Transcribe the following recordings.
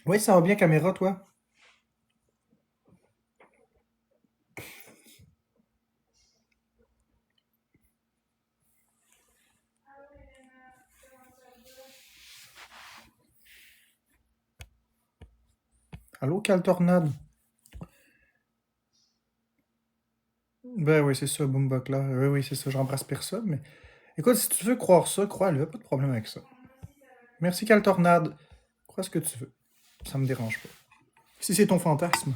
Oui, ça va bien, caméra, toi? Allô, quelle tornade? Ben oui, c'est ça, Boombox là. Oui, oui, c'est ça, j'embrasse personne, mais... Écoute, si tu veux croire ça, crois-le, pas de problème avec ça. Merci, quelle tornade. Crois ce que tu veux. Ça me dérange pas. Si c'est ton fantasme.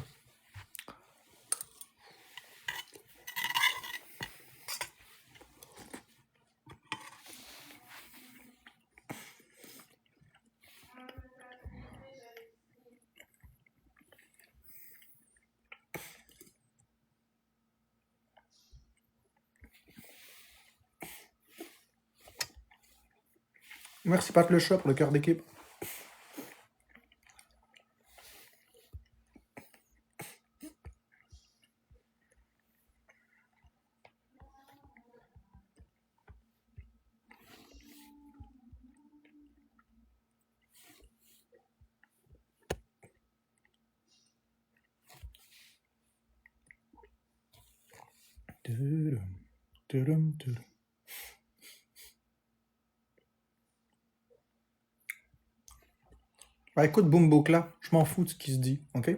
Merci, Pat le chat, pour le cœur d'équipe. Tudum, tudum, tudum. Ben écoute, Boombox là, je m'en fous de ce qui se dit, ok?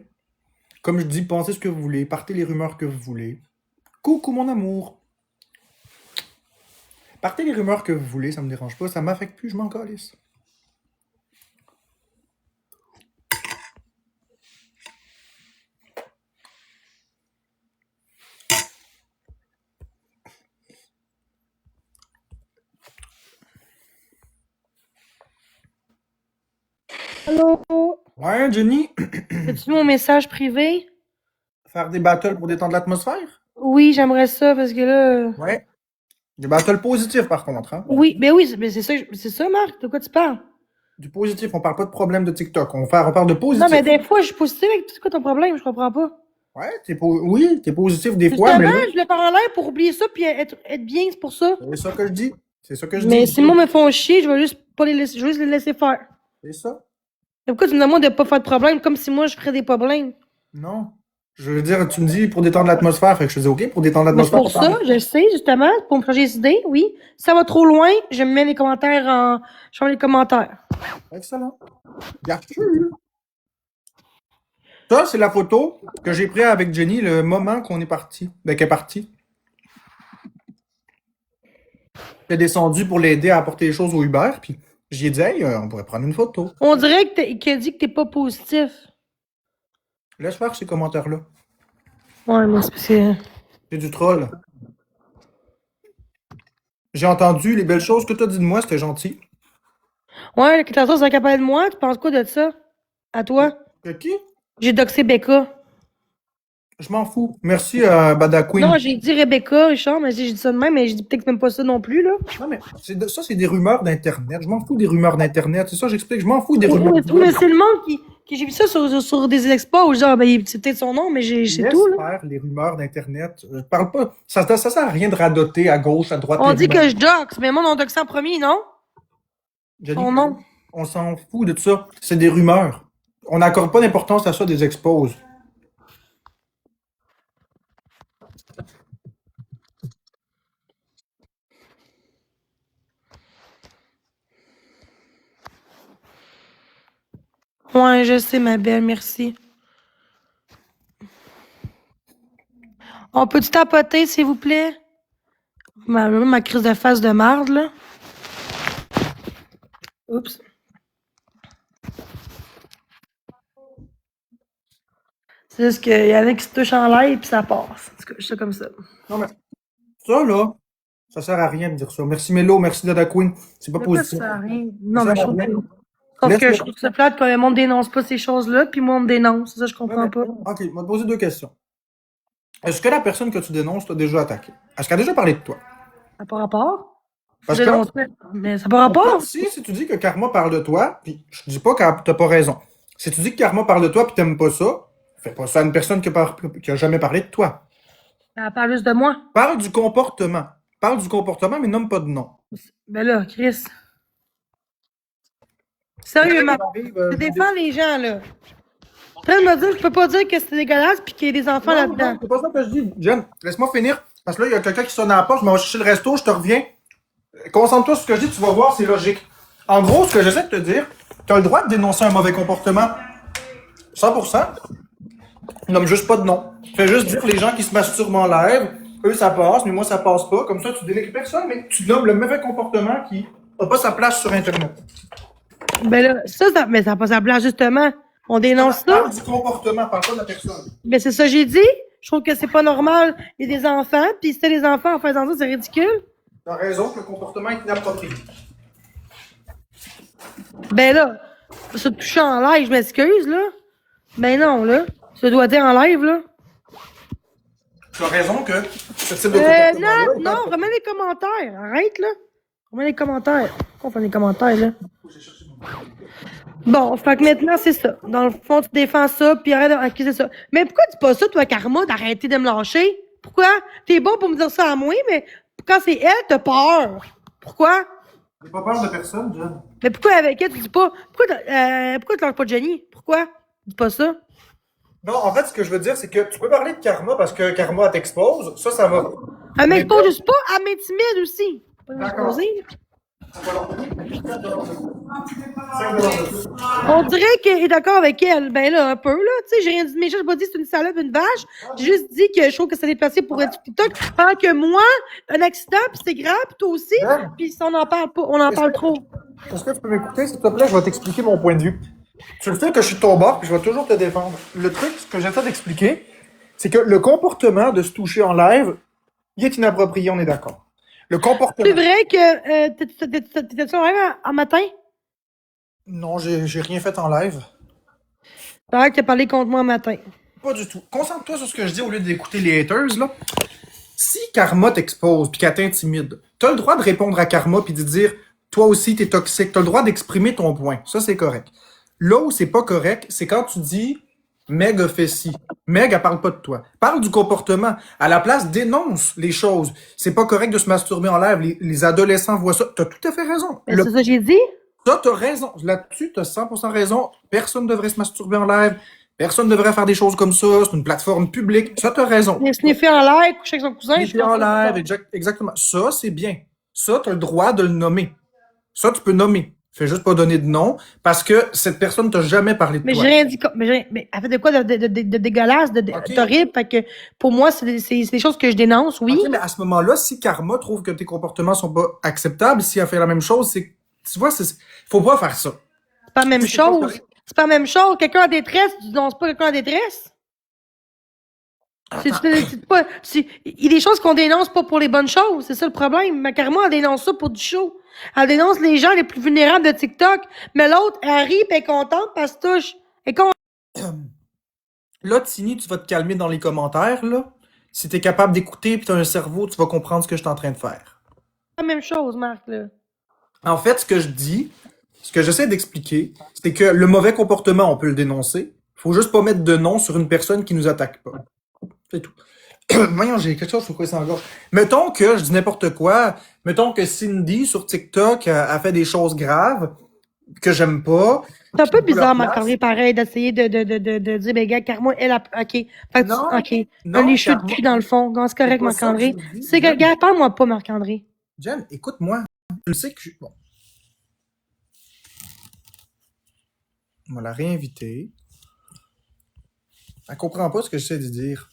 Comme je dis, pensez ce que vous voulez, partez les rumeurs que vous voulez. Coucou mon amour! Partez les rumeurs que vous voulez, ça me dérange pas, ça m'affecte plus, je m'en calisse. Allô? Ouais, Jenny? As-tu mon message privé? Faire des battles pour détendre l'atmosphère? Oui, j'aimerais ça parce que là. Ouais. Des battles positifs par contre, hein? Oui, ben oui, c'est ça, Marc. De quoi tu parles? Du positif, on parle pas de problème de TikTok, on parle de Non, mais positif. des fois, je suis positive avec tout. C'est quoi ton problème? Je comprends pas. Ouais, oui, t'es positif des fois, mais Justement, là, je voulais faire en l'air pour oublier ça puis être bien, c'est pour ça. c'est ça que je dis. C'est ça que je dis. Mais si moi me font chier, je vais juste pas les laisser, je vais juste les laisser faire. C'est ça. Mais pourquoi tu me demandes de pas faire de problème comme si moi je ferais des problèmes? Non. Je veux dire, tu me dis pour détendre l'atmosphère, fait que je te dis OK, pour détendre Mais c'est l'atmosphère, on pour parle. ça, je sais, justement, pour me changer les idées, oui. Si ça va trop loin, je me mets les commentaires en. Je change les commentaires. Excellent. Bien sûr. Ça, c'est la photo que j'ai prise avec Jenny le moment qu'on est parti. Ben, qu'elle est partie. Elle est descendue pour l'aider à apporter les choses au Uber, puis j'ai dit, hey, on pourrait prendre une photo. On dirait qu'il a dit que t'es pas positif. Laisse faire ces commentaires-là. Ouais, mais c'est parce que. C'est du troll. J'ai entendu les belles choses que tu as dit de moi, c'était gentil. Ouais, que tantôt, ça capable de moi, tu penses quoi de ça? À toi? Que qui? J'ai doxé Becca. Je m'en fous. Merci, Bada Non, Queen. j'ai dit Rebecca, Richard, mais j'ai dit ça de même, mais j'ai dit peut-être même pas ça non plus, là. Non, mais ça, c'est des rumeurs d'Internet. Je m'en fous des rumeurs d'Internet. C'est ça, j'explique. Je m'en fous des Oui, rumeurs du mais web. c'est le monde qui j'ai vu ça sur des expos, genre, ben, c'est peut-être son nom, mais c'est tout, Laisse là. faire les rumeurs d'Internet. Je parle pas. Ça sert à rien de radoter à gauche, à droite les On dit rumeurs. que je doxe, mais moi, on doxe en premier, non? Jenny, Son nom. on s'en fout de tout ça. C'est des rumeurs. On n'accorde pas d'importance à ça des exposes. Ouais, je sais, ma belle, merci. On peut-tu tapoter, s'il vous plaît? Ma crise de face de marde, là. Oups. C'est juste qu'il y en a qui se touchent en l'air, puis ça passe. En tout cas, je sais comme ça. Non, mais ça, là, ça sert à rien de dire ça. Merci Mélo, merci Dada Queen. C'est pas De quoi ça positif. sert à rien? Ça Non, mais sert je à trouve rien. que. Sauf que je trouve que c'est plate quand le monde dénonce pas ces choses-là, puis moi, on me dénonce. C'est ça, je Ouais, comprends pas. OK, je vais te poser deux questions. Est-ce que la personne que tu dénonces t'a déjà attaqué? Est-ce qu'elle a déjà parlé de toi? Ça n'a pas rapport? Faut Parce que là, dénoncer. Mais ça n'a pas rapport. si tu dis que Karma parle de toi, puis je dis pas que t'as pas raison. Si tu dis que Karma parle de toi puis t'aimes pas ça, fais pas ça à une personne qui a jamais parlé de toi. Elle parle juste de moi. Parle du comportement. Parle du comportement, mais nomme pas de nom. Ben là, Chris. Sérieux, Ça ma... arrive, Je défends les gens, là. Après, me dire, je peux pas dire que c'est dégueulasse puis qu'il y a des enfants là-dedans. non, c'est pas ça que je dis. Jen, laisse-moi finir. Parce que là, il y a quelqu'un qui sonne à la porte, je m'en vais chercher le resto, je te reviens. Concentre-toi sur ce que je dis, tu vas voir, c'est logique. En gros, ce que j'essaie de te dire, tu as le droit de dénoncer un mauvais comportement. 100%. Nomme juste pas de nom. Fais juste dire les gens qui se masturbent en live, eux ça passe, mais moi ça passe pas. Comme ça, tu dénigres personne, mais tu nommes le mauvais comportement qui n'a pas sa place sur Internet. Ben là, mais ça n'a pas sa place, justement. On dénonce ça. Parle du comportement, parle pas de la personne. Ben c'est ça que j'ai dit. Je trouve que c'est pas normal. Il y a des enfants, puis si t'as des enfants en faisant ça, c'est ridicule. T'as raison que le comportement est inapproprié. Ben là, se toucher en live, je m'excuse, là. Ben non, là. Se doit être en live, là. Tu as raison que ce type de comportement. Non, remets les commentaires. Arrête, là. Remets les commentaires. Pourquoi on fait les commentaires, là? Bon, fait que maintenant, c'est ça. Dans le fond, tu défends ça, puis arrête d'accuser ça. Mais pourquoi tu dis pas ça, toi, Karma, d'arrêter de me lâcher? Pourquoi? T'es bon pour me dire ça à moi, mais quand c'est elle, t'as peur. Pourquoi? J'ai pas peur de personne, John. Mais pourquoi avec elle, tu dis pas... Pourquoi tu lâches pas de Jenny? Pourquoi? Dis pas ça. Non, en fait, ce que je veux dire, c'est que tu peux parler de karma parce que karma t'expose. Ça va. Elle m'expose juste pas, elle m'intimide aussi. D'accord. On dirait qu'il est d'accord avec elle. Ben là, un peu, là. Tu sais, j'ai rien dit de méchant, j'ai pas dit que c'est une salope, une vache. J'ai juste dit que je trouve que ça déplacé pour être TikTok. Pendant que moi, un accident, puis c'est grave, puis toi aussi, puis on en parle pas, on en parle trop. Est-ce que tu peux m'écouter, s'il te plaît? Je vais t'expliquer mon point de vue. Tu le sais que je suis de ton bord, puis je vais toujours te défendre. Le truc, ce que j'essaie d'expliquer, c'est que le comportement de se toucher en live, il est inapproprié, on est d'accord. Le comportement. C'est vrai que t'étais-tu en live en matin? Non, j'ai rien fait en live. T'as que t'as parlé contre moi en matin. Pas du tout. Concentre-toi sur ce que je dis au lieu d'écouter les haters, là. Si Karma t'expose puis qu'elle t'intimide, t'as le droit de répondre à Karma puis de dire toi aussi t'es toxique. T'as le droit d'exprimer ton point. Ça, c'est correct. Là où c'est pas correct, c'est quand tu dis Meg a fait ci. Meg, elle parle pas de toi. Parle du comportement. À la place, dénonce les choses. C'est pas correct de se masturber en live. Les adolescents voient ça. T'as tout à fait raison. C'est ça que j'ai dit? Ça, t'as raison. Là-dessus, t'as 100% raison. Personne ne devrait se masturber en live. Personne ne devrait faire des choses comme ça. C'est une plateforme publique. Ça, t'as raison. Il sniffer en live, coucher avec son cousin. Sniffer en live, exactement. Ça, c'est bien. Ça, t'as le droit de le nommer. Ça, tu peux nommer. Fais juste pas donner de nom parce que cette personne t'a jamais parlé de mais toi. Mais j'ai rien dit. Mais elle fait de quoi de dégueulasse, d'horrible? Fait que pour moi, c'est des choses que je dénonce, oui. Okay, mais à ce moment-là, si Karma trouve que tes comportements sont pas acceptables, si elle fait la même chose, c'est... Tu vois, faut pas faire ça. C'est pas la même chose. C'est pas la même chose. Quelqu'un en détresse, tu dénonces pas quelqu'un en détresse? Il y a des choses qu'on dénonce pas pour les bonnes choses. C'est ça le problème. Ma Karma, elle dénonce ça pour du show. Elle dénonce les gens les plus vulnérables de TikTok. Mais l'autre, elle rit et elle est contente parce que touche. Là, Tini, tu vas te calmer dans les commentaires, là. Si t'es capable d'écouter et t'as un cerveau, tu vas comprendre ce que je suis en train de faire. C'est la même chose, Marc, là. En fait, ce que je dis, ce que j'essaie d'expliquer, c'est que le mauvais comportement, on peut le dénoncer. Faut juste pas mettre de nom sur une personne qui nous attaque pas. C'est tout. Voyons, j'ai quelque chose sur quoi ça engorge. Mettons que je dis n'importe quoi. Mettons que Cindy, sur TikTok, a fait des choses graves que j'aime pas. C'est un peu bizarre, Marc-André, pareil, d'essayer de dire, ben, gars, car moi, elle a, OK. Fait que non, OK. Non, les cheveux de cul dans le fond. Non, c'est correct, Marc-André. C'est que, gars, parle-moi pas, Marc-André. Jen, écoute-moi. Tu sais que je... Bon. On va la réinviter. Elle comprend pas ce que j'essaie de dire.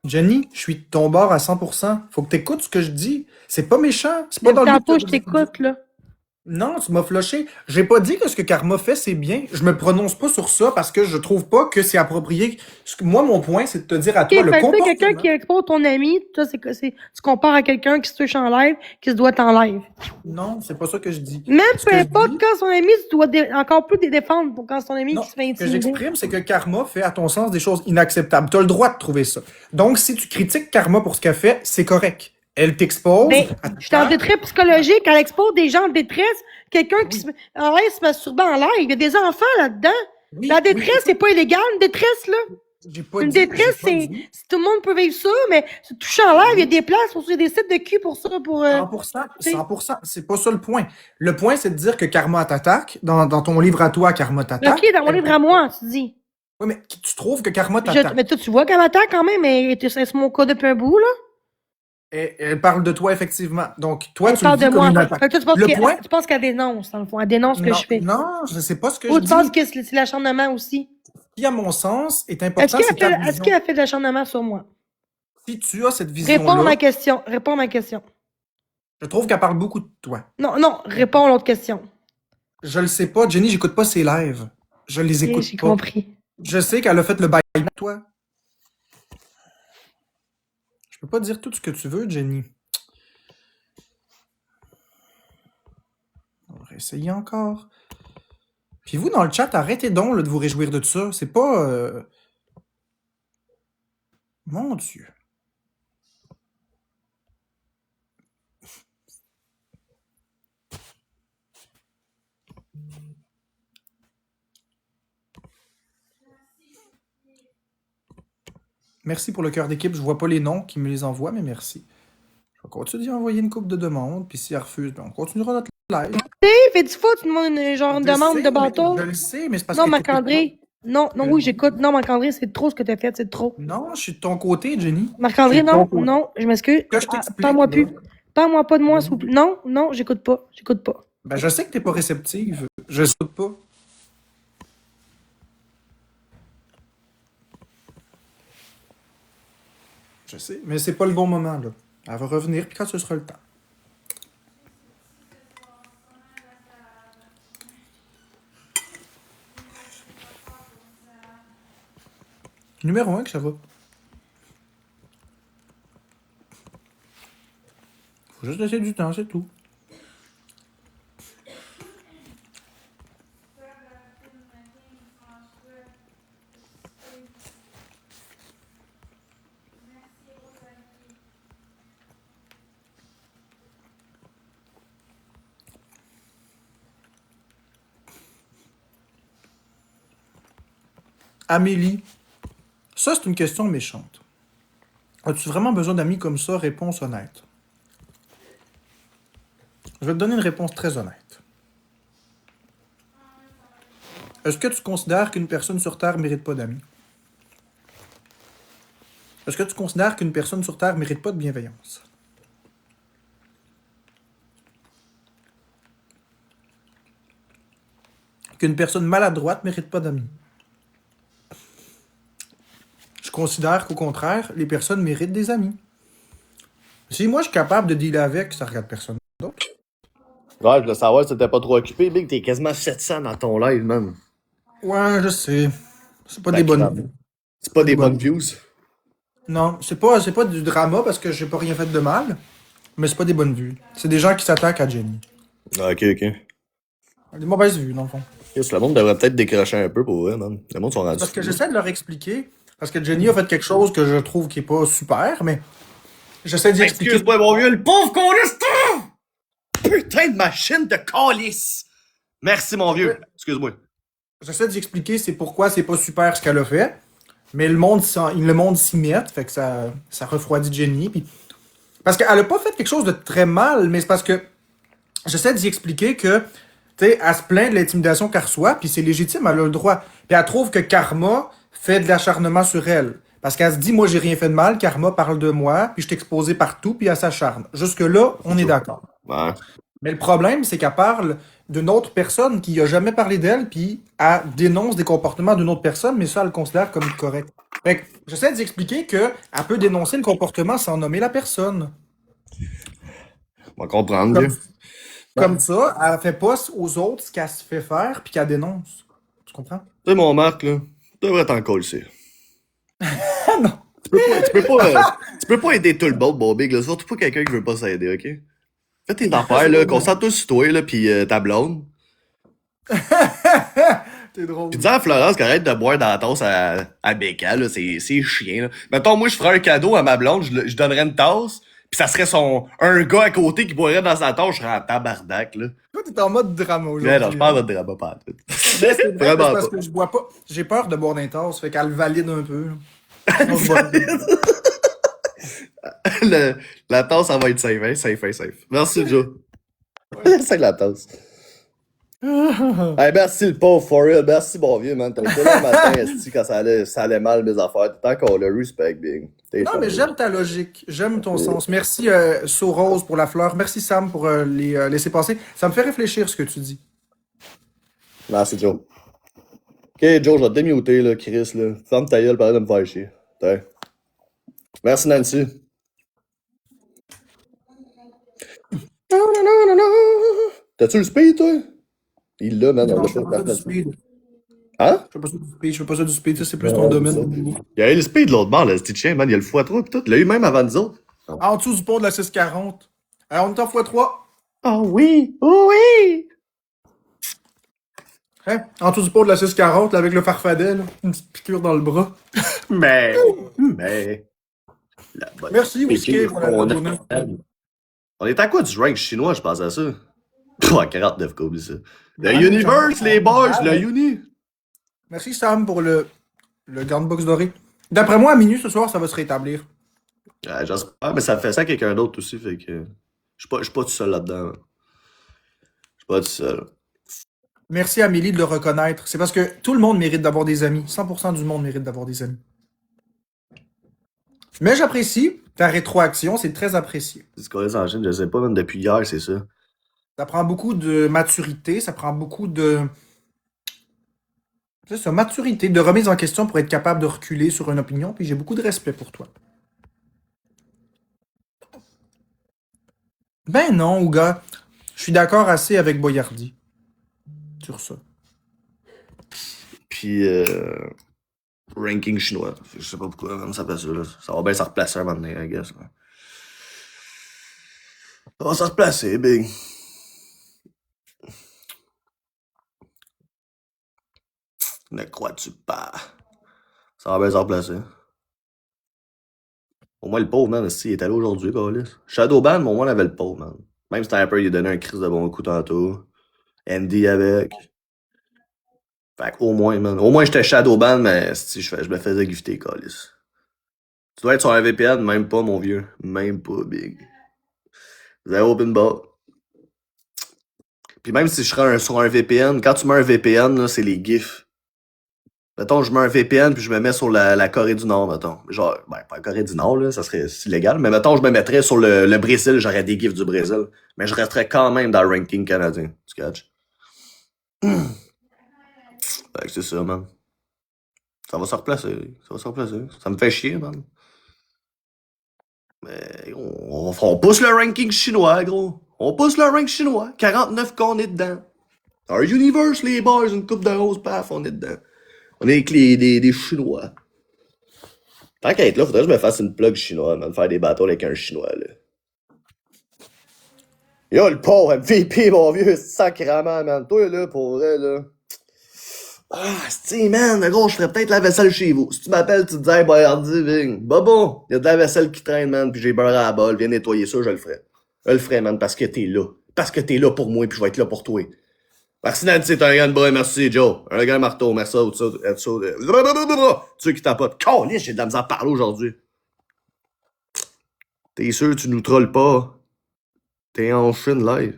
Jenny, je suis de ton bord à 100%. Faut que t'écoutes ce que je dis. C'est pas méchant. C'est pas dans le but. Je t'écoute, là. Non, tu m'as flushé. J'ai pas dit que ce que Karma fait, c'est bien. Je me prononce pas sur ça parce que je trouve pas que c'est approprié. Moi, mon point, c'est de te dire à toi, le comportement... quelqu'un qui expose ton ami, toi, tu compares à quelqu'un qui se touche en live, qui se doit en live. Non, c'est pas ça que je dis. Même peu importe, quand son ami, tu dois encore plus te défendre pour quand son ami qui se fait intimider. Ce que j'exprime, c'est que Karma fait, à ton sens, des choses inacceptables. Tu as le droit de trouver ça. Donc, si tu critiques Karma pour ce qu'elle fait, c'est correct. Elle t'expose. Mais je suis en détresse psychologique. Elle expose des gens en détresse. Quelqu'un qui se masturbe en live. Il y a des enfants là-dedans. Oui, La détresse, c'est pas illégal, une détresse, là. J'ai pas Une dit, détresse, j'ai pas c'est. dit. Tout le monde peut vivre ça, mais se toucher en live, il y a des places pour ça, il y a des sites de cul pour ça, pour. 100%, 100%, c'est pas ça le point. Le point, c'est de dire que Karma t'attaque. Dans ton livre à toi, Karma t'attaque. Ok, dans mon livre à moi, tu dis. Oui, mais tu trouves que Karma t'attaque. Mais toi, tu vois qu'elle m'attaque quand même, mais c'est mon cas depuis un bout, là. Elle parle de toi, effectivement. Donc, toi, Elle tu le parle dis de comme moi. une attaque. Fait que toi, Le point... tu penses qu'elle dénonce, dans le fond. Elle dénonce ce que je fais. Non, je sais pas ce que Ou je tu dis. penses que c'est l'acharnement aussi? Ce qui, à mon sens, est important, c'est ta vision. Est-ce qu'elle a fait de l'acharnement sur moi? Si tu as cette vision-là... Réponds à ma question. Je trouve qu'elle parle beaucoup de toi. Non, réponds à l'autre question. Je le sais pas, Jenny, j'écoute pas ses lives. Je les écoute J'ai pas. compris. Je sais qu'elle a fait le bail de toi. Je peux pas dire tout ce que tu veux, Jenny. On va essayer encore. Puis vous, dans le chat, arrêtez donc là, de vous réjouir de ça. C'est pas... Mon Dieu. Merci pour le cœur d'équipe. Je vois pas les noms qui me les envoient, mais merci. Je vais continuer à envoyer une coupe de demandes, puis si elle refuse, ben on continuera notre live. Fais-tu faux, tu demandes une demande de bateau? Je le sais, mais c'est parce non, que... Marc-André. Non, oui, j'écoute. Non, Marc-André, c'est trop ce que t'as fait, c'est trop. Non, je suis de ton côté, Jenny. Marc-André, non, je m'excuse. Parle-moi plus. Parle-moi pas de moi, s'il vous plaît. Non, j'écoute pas. Ben, je sais que t'es pas réceptive. Je saute pas. Je sais, mais c'est pas le bon moment, là. Elle va revenir, puis quand ce sera le temps. Numéro 1 que ça va. Faut juste laisser du temps, c'est tout. Amélie, ça c'est une question méchante. As-tu vraiment besoin d'amis comme ça? Réponse honnête. Je vais te donner une réponse très honnête. Est-ce que tu considères qu'une personne sur Terre ne mérite pas d'amis? Est-ce que tu considères qu'une personne sur Terre ne mérite pas de bienveillance? Qu'une personne maladroite ne mérite pas d'amis? Je considère qu'au contraire, les personnes méritent des amis. Si moi je suis capable de dealer avec, ça regarde personne d'autre. Ouais, je voulais savoir si t'étais pas trop occupé, Big. T'es quasiment 700 dans ton live, man. Ouais, je sais. C'est pas des bonnes vues. C'est pas des bonnes views. Non, c'est pas du drama parce que j'ai pas rien fait de mal, mais c'est pas des bonnes vues. C'est des gens qui s'attaquent à Jenny. Ah, ok. Des mauvaises vues, dans le fond. Yes, le monde devrait peut-être décrocher un peu pour eux, man. Le monde sont rendus. Parce que j'essaie de leur expliquer, parce que Jenny a fait quelque chose que je trouve qui est pas super, mais j'essaie d'y expliquer. Excuse-moi, mon vieux, le pauvre coliste! Putain de machine de calice! Merci, mon vieux. Excuse-moi. J'essaie d'y expliquer c'est pourquoi c'est pas super ce qu'elle a fait, mais le monde s'y met, fait que ça refroidit Jenny. Puis... Parce qu'elle a pas fait quelque chose de très mal, mais c'est parce que j'essaie d'y expliquer que, tu sais, elle se plaint de l'intimidation qu'elle reçoit, puis c'est légitime, elle a le droit. Puis elle trouve que Karma fait de l'acharnement sur elle. Parce qu'elle se dit, moi, j'ai rien fait de mal, Karma parle de moi, puis je t'ai exposé partout, puis elle s'acharne. Jusque-là, on est d'accord. Ouais. Mais le problème, c'est qu'elle parle d'une autre personne qui a jamais parlé d'elle, puis elle dénonce des comportements d'une autre personne, mais ça, elle le considère comme correct. Fait que j'essaie d'expliquer qu'elle peut dénoncer le comportement sans nommer la personne. On va comprendre, Comme ça, elle fait pas aux autres ce qu'elle se fait faire, puis qu'elle dénonce. Tu comprends? Tu sais, mon Marc, là, tu devrais t'en coller. Non. Tu peux pas aider tout le monde, mon Big, là. Surtout pas quelqu'un qui veut pas s'aider, ok? Fais tes affaires, là, concentre-toi sur toi, là, pis ta blonde. T'es drôle. Pis dis à Florence qu'arrête de boire dans la tasse à Becca, là, c'est chiant, là. Mettons, moi, je ferais un cadeau à ma blonde, je donnerais une tasse, Pis ça serait un gars à côté qui boirait dans sa tâche, je serais en tabarnak, là. Toi, t'es en mode drama Mais aujourd'hui. non, je parle pas de drama, pas en tout. Mais c'est vrai, Vraiment c'est parce pas. que je bois pas. J'ai peur de boire d'un tasse, fait qu'elle valide un peu. Là. Sinon, je bois- La tasse, ça va être safe, hein? Safe. Merci, Joe. C'est la tasse. Hey, merci le pauvre, for real. Merci, mon vieux, man. T'as été là le matin, esti, quand ça allait mal, mes affaires. T'es encore le respect, big. T'es Non, mais fort. j'aime ta logique. J'aime ton sens. Merci, Rose pour la fleur. Merci, Sam, pour les laisser passer. Ça me fait réfléchir ce que tu dis. Merci, Joe. Ok, Joe, je vais te démuter, là, Chris, là. Ferme ta gueule, pareil de me faire chier. Tiens. Merci, Nancy. T'as-tu le speed, toi? Il l'a, man. Non, On je fais l'a pas ça pas. du speed. Hein? Je fais pas ça du speed. Je fais pas ça du speed. Ça, c'est plus Non, ton domaine. ça. Il y a eu le speed de l'autre bord, là, ce petit chien, man. Il y a le x3 pis tout. Il l'a eu même avant nous autres. En dessous du pont de la 640. Alors, on est en x3. Oh oui! Oh oui! Hein? En dessous du pont de la 640, là, avec le farfadet, là. Une petite piqûre dans le bras. Mais. La bonne Merci, Whisky, piqûre pour la qu'on a. bonne. On est à quoi du rank chinois, je pense à ça? Pff, 49 quoi, oublie ça. Le Ouais, Universe, ça- les boys, Ah, le ouais. Uni. Merci, Sam, pour le garde box doré. D'après moi, à minuit ce soir, ça va se rétablir. Ouais, j'espère, mais ça fait ça à quelqu'un d'autre aussi, fait que. Je suis pas tout seul là-dedans. Je suis pas tout seul. Merci, Amélie, de le reconnaître. C'est parce que tout le monde mérite d'avoir des amis. 100% du monde mérite d'avoir des amis. Mais j'apprécie ta rétroaction, c'est très apprécié. C'est ce qu'on est en Chine, je sais pas, même depuis hier, c'est ça. Ça prend beaucoup de maturité, ça prend beaucoup de... C'est ça, maturité, de remise en question pour être capable de reculer sur une opinion, puis j'ai beaucoup de respect pour toi. Ben non, Ouga. Je suis d'accord assez avec Boyardi. Sur ça. Puis, ranking chinois. Je sais pas pourquoi, même ça fait ça, là. Ça va bien se replacer un moment donné, I guess. Ouais. Ça va se replacer, big. Ne crois-tu pas? Ça va bien se replacer. Au moins, le pauvre, man, il est allé aujourd'hui, Carlis. Shadowban, mais au moins, on avait le pauvre, man. Même Sniper, il a donné un crise de bon coup tantôt. Andy avec. Fait qu'au moins, man. Au moins, j'étais Shadowban, mais si je me faisais gifter, Carlis. Tu dois être sur un VPN, même pas, mon vieux. Même pas, big. Zéro open bar. Puis même si je serais sur un VPN, quand tu mets un VPN, là, c'est les gifs. Mettons, je mets un VPN puis je me mets sur la Corée du Nord, mettons. Genre, ben, pas la Corée du Nord, là, ça serait illégal. Mais mettons, je me mettrais sur le Brésil, j'aurais des gifs du Brésil. Mais je resterais quand même dans le ranking canadien. Tu catches? Fait que c'est ça, man. Ça va se replacer. Ça me fait chier, man. Mais on pousse le ranking chinois, gros. On pousse le ranking chinois. 49 qu'on est dedans. Our Universe, les boys, une coupe de rose, paf, on est dedans. On est avec des Chinois. Tant qu'à être là, faudrait que je me fasse une plug chinois, man. Faire des bateaux avec un chinois, là. Yo, le pauvre MVP, mon vieux, sacrament, man. Toi, là, pour vrai, là. Ah, c'est man, gros, je ferais peut-être la vaisselle chez vous. Si tu m'appelles, tu te dis, hey, Boyardi, Bing. Bobo, y a de la vaisselle qui traîne, man, puis j'ai beurre à la balle, viens nettoyer ça, je le ferai. Je le ferai, man, parce que t'es là. Parce que t'es là pour moi, puis je vais être là pour toi. Merci Nancy, t'es un gars de bras, merci Joe. Un gars marteau, merci à ceux qui tapotent. Calisse, j'ai de la misère à parler aujourd'hui. T'es sûr tu nous trolles pas? T'es en Chine live.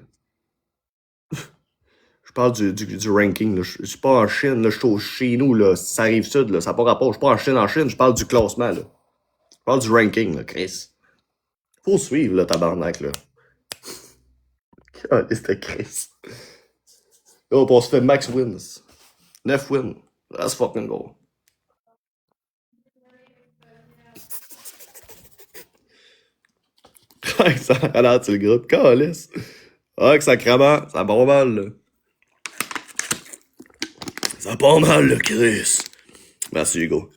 Je parle du ranking, là. Je suis pas en Chine, là. Je suis chez nous, là. Ça arrive sud, là. Ça n'a pas rapport. Je suis pas en Chine, je parle du classement, là. Je parle du ranking, là, Chris. Faut suivre, là, tabarnak, là. Ah, c'était Chris. Oh, on se fait max wins. 9 wins. Let's fucking go. Ça ralentit le groupe. Calice. Ah, que sacrement. Ça part mal, là. Ça part mal, là, Chris. Merci, Hugo.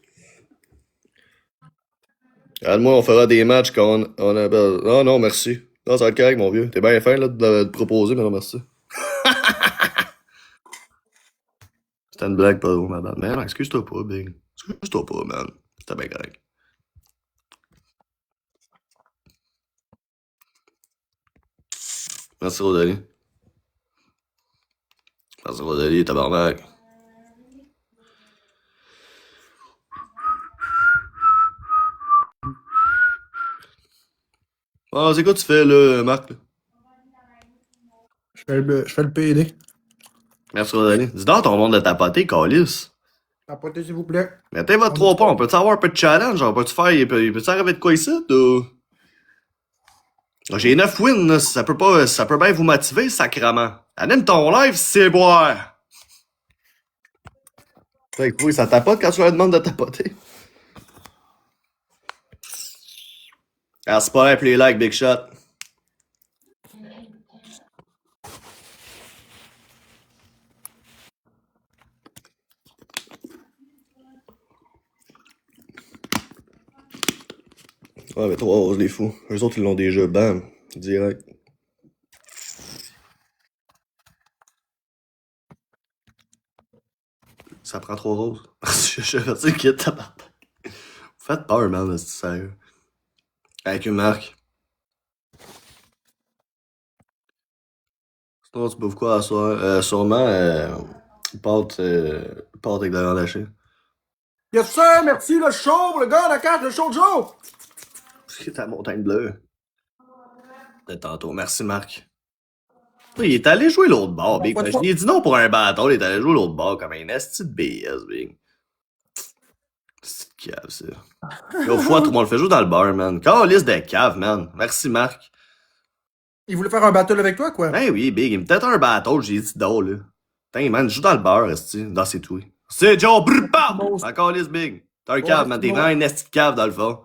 Regarde-moi, on fera des matchs quand on appelle. Non, non, merci. Non, ça va être correct, mon vieux. T'es bien fin, là, de te proposer, mais non, merci. C'était une blague, pas drôle, madame. Mais non, excuse-toi pas, Big. Excuse-toi pas, man. C'était bien correct. Merci, Rosalie. Merci, Rosalie, tabarnak. Ah, c'est quoi tu fais, là, Marc? Là? Je fais le PD. Merci, Rosalie. Dis donc ton monde de tapoter, calice. Tapotez, s'il vous plaît. Mettez votre 3 points. On peut-tu avoir un peu de challenge? On peut-tu faire. Peut-tu arriver de quoi ici? J'ai 9 wins, là. Ça peut bien vous motiver, sacrement. Anime ton live, c'est boire. Fait que oui, ça tapote quand tu leur demandes de tapoter. Ah, c'est pas vrai, play like, big shot. Ouais, mais 3 roses, les fous. Eux autres, ils l'ont déjà, bam. Direct. Ça prend 3 roses. Je vais dire qu'il tabarnak. Vous faites peur, man, c'est sérieux. Avec une marque. Sinon, tu bouffes quoi à soir? Sûrement, pâte avec de la viande hachée. Yes, sir! Merci, le show, le gars, la carte, le show de Joe! C'est ta montagne bleue. De tantôt. Merci, Marc. Il est allé jouer l'autre bord, Big. Je lui ai dit non pour un bâton, il est allé jouer l'autre bord comme un esti de BS, Big. C'est de cave, ça. L'autre fois, tout le monde le fait jouer dans le bar, man. Calice de cave, man. Merci, Marc. Il voulait faire un battle avec toi, quoi? Ben oui, Big. Il me peut-être un bâton, j'ai dit d'eau, là. Putain, man, joue dans le bar, esti. Dans ses tout. C'est Joe, brrr, bam! Encore calice, Big. T'es un cave, man. T'es vraiment un esti de cave, dans le fond.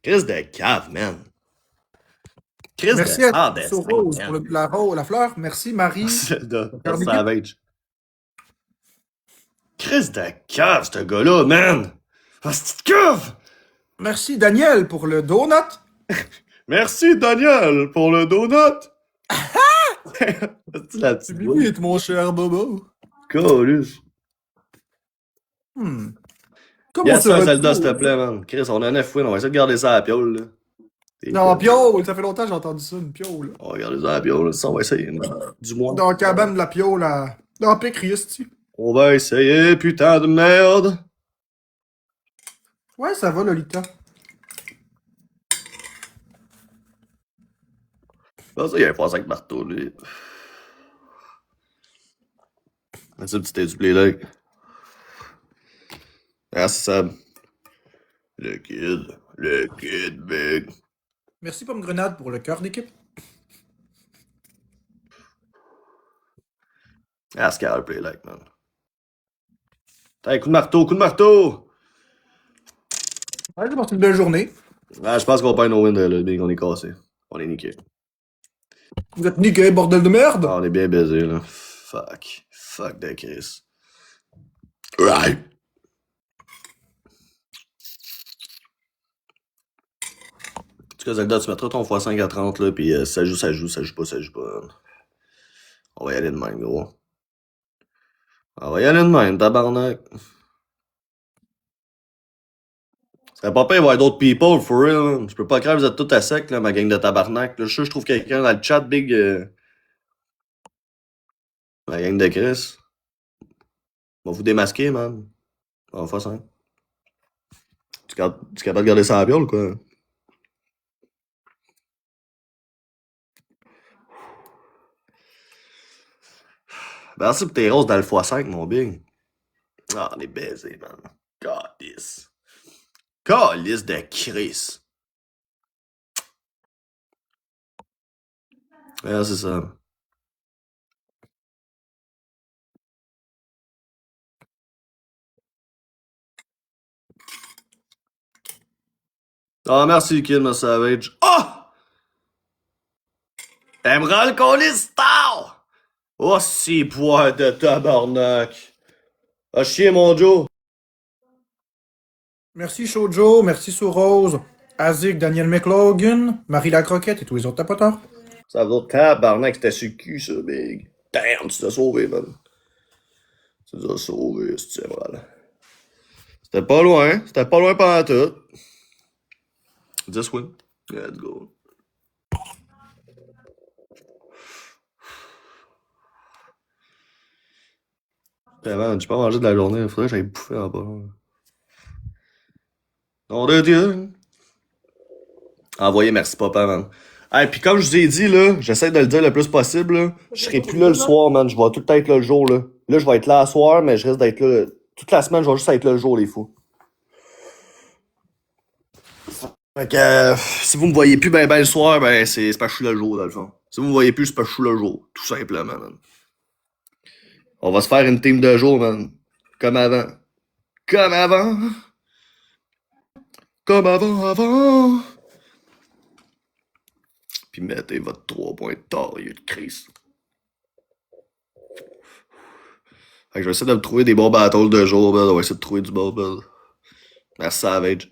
Chris de cave, man. Chris Merci de à Rose pour la fleur. Merci, Marie. de Savage. Chris de cave, ce gars-là, man. Ah, c'est cave! Merci, Daniel, pour le donut. Merci, Daniel, pour le donut. C'est la petite voix. Oui, mon cher Bobo. Colus. Comment Yes, ça un va, Zelda, s'il te plaît, man. Chris, on a 9 wins, on va essayer de garder ça à la piole, là. Non, piole, ça fait longtemps que j'ai entendu ça, une piole. On va garder ça à la piole, ça, on va essayer, du moins. Dans la cabane de la piole, à... dans Pécrius, On va essayer, putain de merde. Ouais, ça va, Lolita. Ah, ça, il y a un 3-5 marteau, lui. C'est un petit du play like. Merci, Sab. Le kid, big. Merci, Pomme Grenade, pour le cœur d'équipe. Ah, c'est carré, play like, man. Hey, coup de marteau! Ouais, j'ai passé une belle journée. Ah, je pense qu'on perd nos wins, là, big, on est cassé. On est niqué. Vous êtes niqué, bordel de merde! Ah, on est bien baisé, là. Fuck de Chris. Right. En tout cas, Zelda, tu mettras ton x5 à 30, là, pis ça joue pas. On va y aller de même, gros. On va y aller de même, tabarnak. Ça serait pas pire voir d'autres people, for real. Là. Je peux pas croire que vous êtes tous à sec, là, ma gang de tabarnak. Là, je trouve quelqu'un dans le chat, big. Ma gang de Chris. On va vous démasquer, man. En x5. Tu es capable de garder ça à la biole, quoi. Merci pour tes roses dans le x5, mon big. Ah, on est baisé, man. Calice. Calice de Chris. Ah, c'est ça. Ah, merci, Kid, ma Savage. Ah! T'aimeras le calice, tard! Oh, c'est poids de tabarnak. Ah, chier, mon Joe. Merci, Shoujo. Merci, Rose. Azik, Daniel McLogan, Marie la Croquette et tous les autres tapoteurs. Ça va, tabarnak, c'était sur le cul, ça, big. Damn, tu t'as sauvé, man. Tu t'as sauvé, c'est vrai. C'était pas loin pendant tout. 10 wins. Let's go. Man, j'ai pas mangé de la journée. Faudrait que j'aille bouffer en bas. Nom de Dieu. Envoyé, merci papa, man. Hey, pis comme je vous ai dit, là, j'essaie de le dire le plus possible, là. Je serai plus là le soir, man. Je vais tout le temps être là le jour, là. Là, je vais être là le soir, mais je risque d'être là. Toute la semaine, je vais juste être là le jour, les fous. Fait que, si vous me voyez plus ben le soir, ben c'est parce que je suis là le jour, dans le fond. Si vous me voyez plus, c'est parce que je suis là le jour. Tout simplement, man. On va se faire une team de jour, man. Comme avant. Comme avant. Comme avant. Puis mettez votre 3 points de tort, yeux de crise. Fait que je vais essayer de me trouver des bons battles de jour, man. On va essayer de trouver du bon, man. Merci, Savage.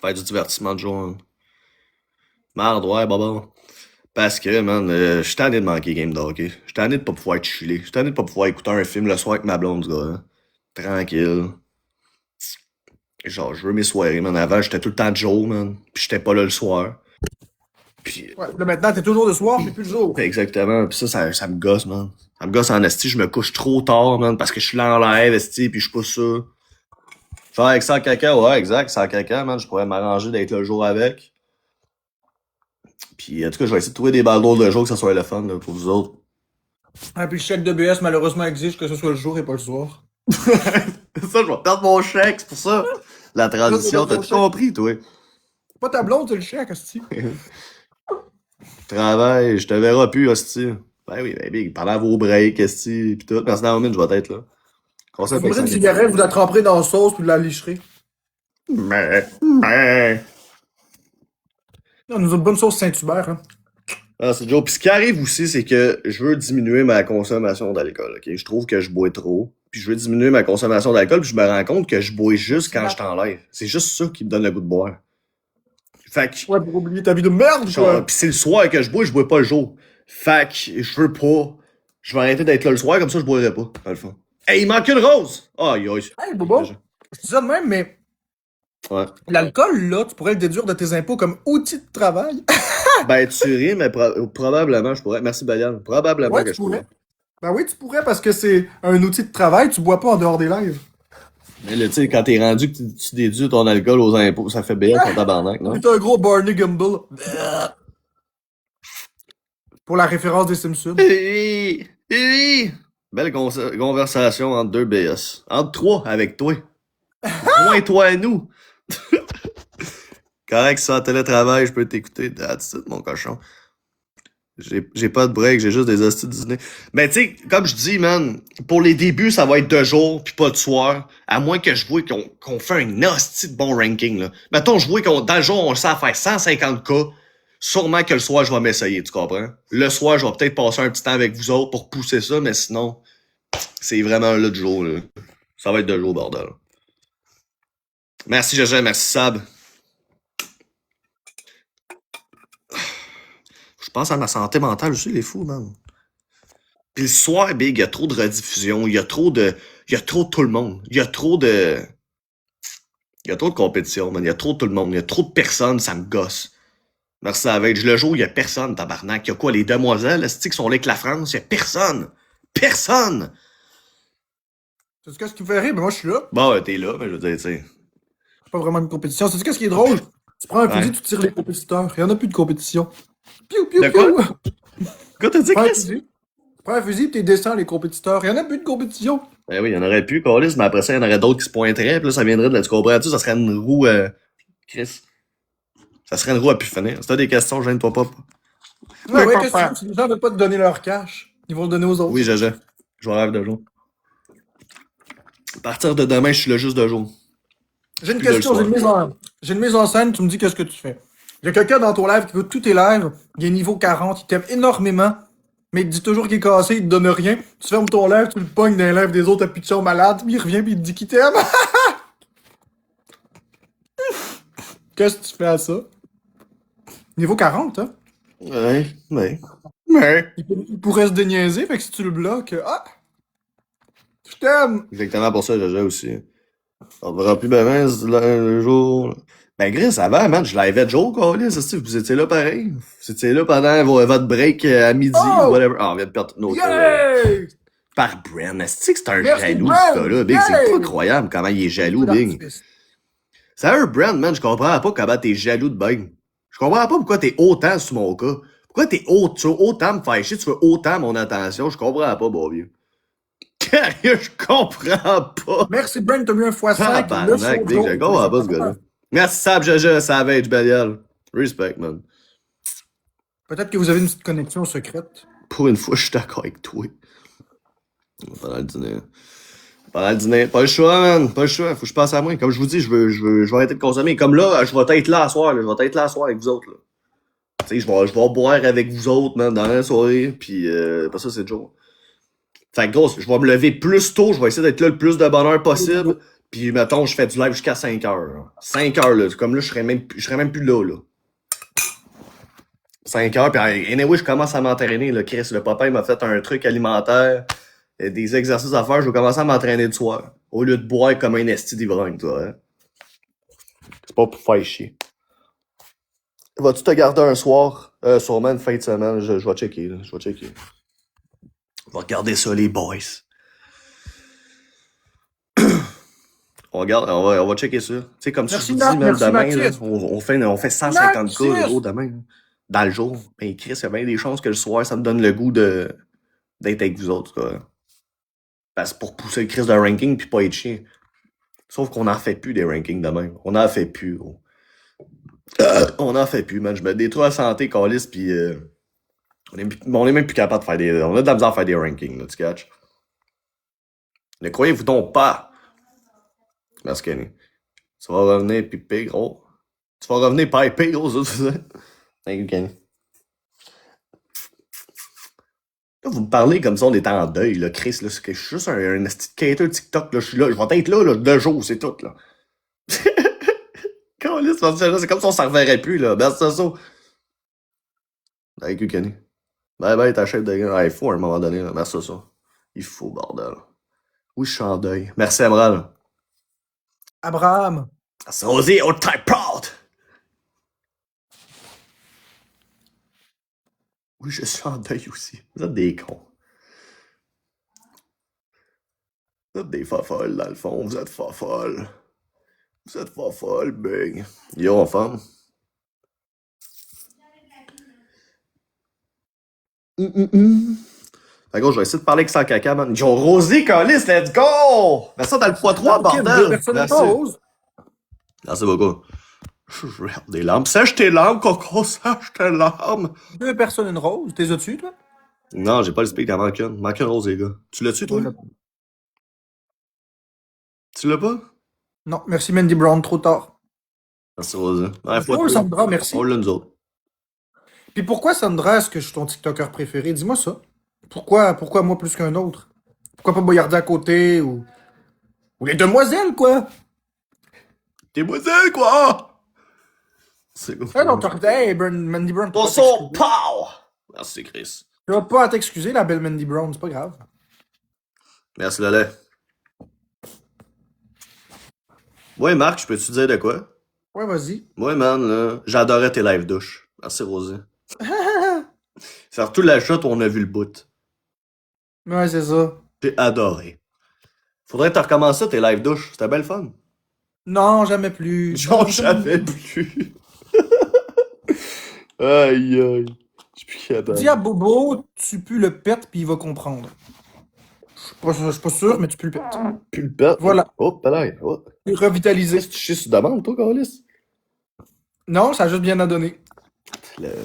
Faire du divertissement de jour, man. Merde, ouais, bon. Parce que, man, je suis tanné de manquer game de hockey. Je suis tanné de pas pouvoir être chillé. Je suis tanné de pas pouvoir écouter un film le soir avec ma blonde, gars. Hein. Tranquille. Genre, je veux mes soirées, man. Avant, j'étais tout le temps de jour, man. Puis j'étais pas là le soir. Puis, Ouais, là, maintenant, t'es toujours le soir, t'es plus le jour. exactement. Puis ça me gosse, man. Ça me gosse en esti. Je me couche trop tard, man, parce que je suis là en live, esti, puis je suis pas sûr. Faire avec ça caca, ouais, exact. Sans caca, man, je pourrais m'arranger d'être le jour avec. Puis, en tout cas, je vais essayer de trouver des balles de jour que ça soit le fun, là, pour vous autres. Ah, puis le chèque de BS, malheureusement, exige que ce soit le jour et pas le soir. Ça, je vais perdre mon chèque, c'est pour ça. La transition, t'as tout compris, toi. Pas ta blonde, c'est le chèque, hostie. Travail, je te verrai plus, hostie. Ben oui, baby, pendant vos breaks, hostie, pis tout. Merci Naomi, je vais être là. Vous fumerez une cigarette, vous la tremperez dans la sauce, puis vous la licherez. Mais. On nous a une bonne sauce Saint-Hubert, hein. Ah, c'est Joe. Puis ce qui arrive aussi, c'est que je veux diminuer ma consommation d'alcool, ok? Je trouve que je bois trop. Puis je veux diminuer ma consommation d'alcool, puis je me rends compte que je bois juste quand je t'enlève. C'est juste ça qui me donne le goût de boire. Fait que. Ouais, pour oublier ta vie de merde, quoi. Pis c'est le soir que je bois pas le jour. Fait que je veux pas. Je vais arrêter d'être là le soir, comme ça je boirai pas, dans le fond. Hey, il manque une rose! Aïe, aïe. Hey, Bobo, je dis ça de même, mais Ouais. l'alcool, là, tu pourrais le déduire de tes impôts comme outil de travail. Ben, tu ris, mais probablement je pourrais. Merci, Balian. Probablement Ouais, que tu je pourrais. Ben oui, tu pourrais parce que c'est un outil de travail, tu bois pas en dehors des lives. Mais là, tu sais, quand t'es rendu que tu déduis ton alcool aux impôts, ça fait bien ton tabarnak, non? T'es un gros Barney Gumble. Pour la référence des Simpsons. Oui. Belle conversation entre deux BS. Entre trois avec toi. Moi et toi et nous. Correct, ça, en télétravail, je peux t'écouter. That's it, mon cochon. J'ai pas de break, j'ai juste des hosties de dîner. Mais tu sais, comme je dis, man, pour les débuts, ça va être de jour puis pas de soir. À moins que je vois qu'on fait un hostie de bon ranking, là. Mettons, je vois qu'on, dans le jour, on le sait à faire 150K. Sûrement que le soir, je vais m'essayer, tu comprends? Le soir, je vais peut-être passer un petit temps avec vous autres pour pousser ça, mais sinon, c'est vraiment là de jour, là. Ça va être de jour, bordel. Merci, Gégé, merci, Sab. Je pense à ma santé mentale aussi, les fous, man. Puis le soir, big, il y a trop de rediffusion, il y a trop de tout le monde. Il y a trop de compétition, man. Il y a trop de tout le monde. Il y a trop de personnes, ça me gosse. Merci, Savage. Le jour, il y a personne, tabarnak. Il y a quoi, les demoiselles, est-ce qui sont là avec la France? Il y a personne. Personne! C'est ce qui me fait rire, mais moi je suis là. Bon, t'es là, mais je veux dire, tu sais. C'est pas vraiment une compétition. C'est ce qui est drôle? Tu prends un fusil, tu tires les compétiteurs. Il y en a plus de compétition. Piou, piou, De piou! Quoi, t'as dit, Prends un Chris? fusil. Prends un fusil, pis t'es descends les compétiteurs. Il y en a plus de compétition. Ben oui, il y en aurait plus, Carlis, mais après ça, il y en aurait d'autres qui se pointeraient, puis là, ça viendrait de là, tu comprends-tu? Ça serait une roue, Chris. Ça serait une roue à pu finir. Si t'as des questions, gêne-toi pas. Ouais, ouais, qu'est-ce que tu veux? Si les gens veulent pas te donner leur cash, ils vont le donner aux autres. Oui, Jaja. Je vais rêve de jour. À partir de demain, je suis là juste de jour. J'ai une question, j'ai une mise en scène, tu me dis qu'est-ce que tu fais. Il y a quelqu'un dans ton live qui veut tous tes lives, il est niveau 40, il t'aime énormément, mais il te dit toujours qu'il est cassé, il te donne rien. Tu fermes ton live, tu le pognes dans les lives des autres, t'as plus de chum malade, puis il revient puis il te dit qu'il t'aime. Qu'est-ce que tu fais à ça? Niveau 40, hein? Ouais. Il pourrait se déniaiser, fait que si tu le bloques, je t'aime! Exactement pour ça, Jaja aussi. On verra plus ben le jour. Ben, Gris, avant, man, je l'avais Joe, Carlis, vous étiez là pareil. Vous étiez là pendant votre break à midi, ou whatever. Ah, on vient de perdre nos Yay! Par Brent. Est-ce que c'est un Merci, jaloux, Brent! ce gars-là, Big? C'est Yay! pas croyable comment il est jaloux, Beaucoup Big. d'artifice. Sérieux, Brent, man, je comprends pas comment t'es jaloux de Bing. Je comprends pas pourquoi t'es autant sur mon cas. Pourquoi tu veux autant me faire chier, tu veux autant mon attention. Je comprends pas, bon vieux. Sérieux, je comprends pas. Merci, Brent, t'as mis un x5. Tabarnak, Big, je comprends pas ce gars-là. Merci, Sab, je Savage, Belial. Respect, man. Peut-être que vous avez une petite connexion secrète. Pour une fois, je suis d'accord avec toi. Pendant le dîner. Pendant le dîner. Pas le choix, man. Pas le choix. Faut que je passe à moi. Comme je vous dis, je vais arrêter de consommer. Comme là, je vais être là à soir. Là. Je vais être là à soir avec vous autres. Là. Tu sais, je vais boire avec vous autres, man, dans la soirée. Puis, pas ça, c'est le jour. Fait que, gros, je vais me lever plus tôt. Je vais essayer d'être là le plus de bonheur possible. Puis, mettons, je fais du live jusqu'à 5 heures. Là. 5 heures, là. Comme là, je serais même plus là. 5 heures. Puis, anyway, je commence à m'entraîner. Là. Chris, le papa, il m'a fait un truc alimentaire. Des exercices à faire. Je vais commencer à m'entraîner le soir. Au lieu de boire comme un esti d'ivrogne, toi. Hein? C'est pas pour faire chier. Vas-tu te garder un soir? Sûrement une fin de semaine. Je vais checker. Là. Je vais checker. On va regarder ça, les boys. On va checker ça. Tu sais, comme Merci, si je vous dis, même merci, demain, là, Mathis. on fait 150 cas Mathis! gros demain. Là. Dans le jour. Ben, Chris, il y a bien des chances que le soir, ça me donne le goût d'être avec vous autres. Quoi. Parce que pour pousser le Chris de ranking puis pas être chien. Sauf qu'on n'en fait plus des rankings de même. On n'en fait plus, gros. On n'en fait plus, man. Je me détruis la santé, calice, pis on est même plus capable de faire des... On a de la misère à faire des rankings, là, tu catch? Ne croyez-vous donc pas? Merci, Kenny. Tu vas revenir pipé, gros. Tu vas revenir pipé, gros, ça, tu sais. Thank you, Kenny. Là, vous me parlez comme ça, on est en deuil, là, Chris, là. Je suis juste un petit cater TikTok, là. Je suis là. Je vais être là, 2 jours, c'est tout, là. C'est comme si on s'en reverrait plus, là. Merci, ça. Thank you, Kenny. Bye bye, ta chef de gueule. Ah, il faut à un moment donné, là. Merci, ça. Il faut, bordel. Oui, je suis en deuil. Merci, Emerald. Abraham. C'est osé, on type proud. Oui, je suis en deuil aussi. Vous êtes des cons. Vous êtes des fofolles, dans le fond. Vous êtes fofolles. Vous êtes fofolles, big. Yo, en femme. Fait que je vais essayer de parler avec sans caca, man. Ils ont rosé, Calis, let's go! Mets ça dans le x3, bordel! Merci. Merci beaucoup. Je regarde des larmes. Sèche tes larmes, Coco, sèche tes larmes. 2 personnes, une rose. T'es as-tu, toi? Non, j'ai pas le speak, il en manque une. Manque une rose, les gars. Tu l'as-tu, toi? Tu l'as pas? Non, merci Mandy Brown, trop tard. Merci, Rose. Ouais, Oh, Sandra, merci. On l'a, nous autres. Puis pourquoi, Sandra, est-ce que je suis ton TikToker préféré? Dis-moi ça. Pourquoi moi plus qu'un autre? Pourquoi pas Boyardi à côté ou les demoiselles, quoi? Demoiselle, quoi! C'est quoi? Ah non, hey, Mandy Brown. Ton son, pow! Merci, Chris. Tu vas pas à t'excuser, la belle Mandy Brown, c'est pas grave. Merci, Lolé. Ouais, Marc, je peux te dire de quoi? Ouais, vas-y. Ouais, man, là, j'adorais tes live douches. Merci, Rosé. C'est surtout la shot où on a vu le bout. Ouais, c'est ça. J'ai adoré. Faudrait te recommencer tes live douches. C'était belle fun. Non, jamais plus. Genre, jamais plus. Aïe, aïe. Je suis plus capable. Dis à Bobo, tu pues le pet, puis il va comprendre. Je suis pas sûr, mais tu pues le pet. Plus le pet. Voilà. Oh, palais. Oh. Revitalisé. Tu chies sur demande, toi, Carlis? Non, ça a juste bien à donner.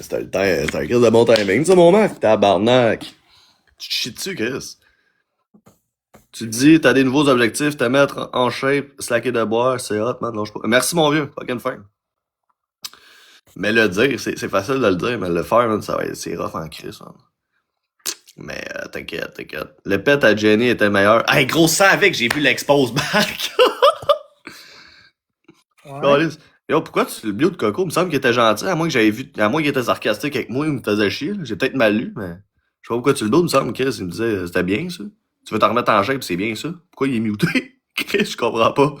C'était le temps. C'était un crise de bon timing, ça, mon mec. Tabarnak. Tu te chies dessus, Chris. Tu te dis, t'as des nouveaux objectifs, te mettre en shape, slacker de boire, c'est hot, man. Lâche pas. Merci, mon vieux. Fucking fin. Mais le dire, c'est facile de le dire, mais le faire, man, ça va être, c'est rough en Chris, man. Mais t'inquiète. Le pet à Jenny était meilleur. Hey, gros, ça avec, j'ai vu l'expose back. Ouais. Yo, pourquoi tu le bio de Coco? Il me semble qu'il était gentil, à moins qu'il était sarcastique avec moi, il me faisait chier. Là. J'ai peut-être mal lu, mais je sais pas pourquoi tu le bio, il me semble, Chris, il me disait, c'était bien, ça. Tu veux t'en remettre en shape, c'est bien, ça. Pourquoi il est muté? Chris, je comprends pas.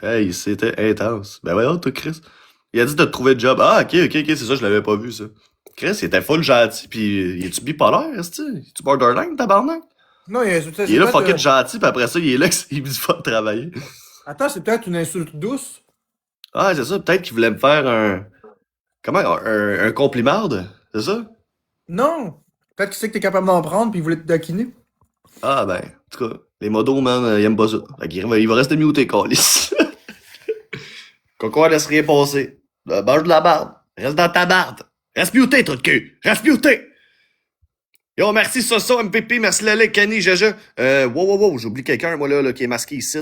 Hey, c'était intense. Ben voyons, toi, Chris. Il a dit de te trouver de job. Ah, ok, c'est ça, je l'avais pas vu, ça. Chris, il était full gentil, pis il est-tu bipolaire, est-ce que tu borderline, tabarnak? Non, Il est là, fucking gentil, pis après ça, il est là, il me dit pas de travailler. Attends, c'est peut-être une insulte douce. Ah, c'est ça, peut-être qu'il voulait me faire un complimarde, c'est ça? Non! Peut-être qu'il sait que t'es capable d'en prendre puis il voulait te taquiner. Ah, ben, en tout cas, les modos, man, ils aiment pas ça. Fait qu'il va rester muté, câlisse. Coco, laisse rien passer. Mange de la barbe. Reste dans ta barbe. Reste muté, trou de cul. Reste muté. Yo, merci Soso, MPP, merci Lele, Kenny, Jaja. Wow, j'oublie quelqu'un, moi, là, qui est masqué ici.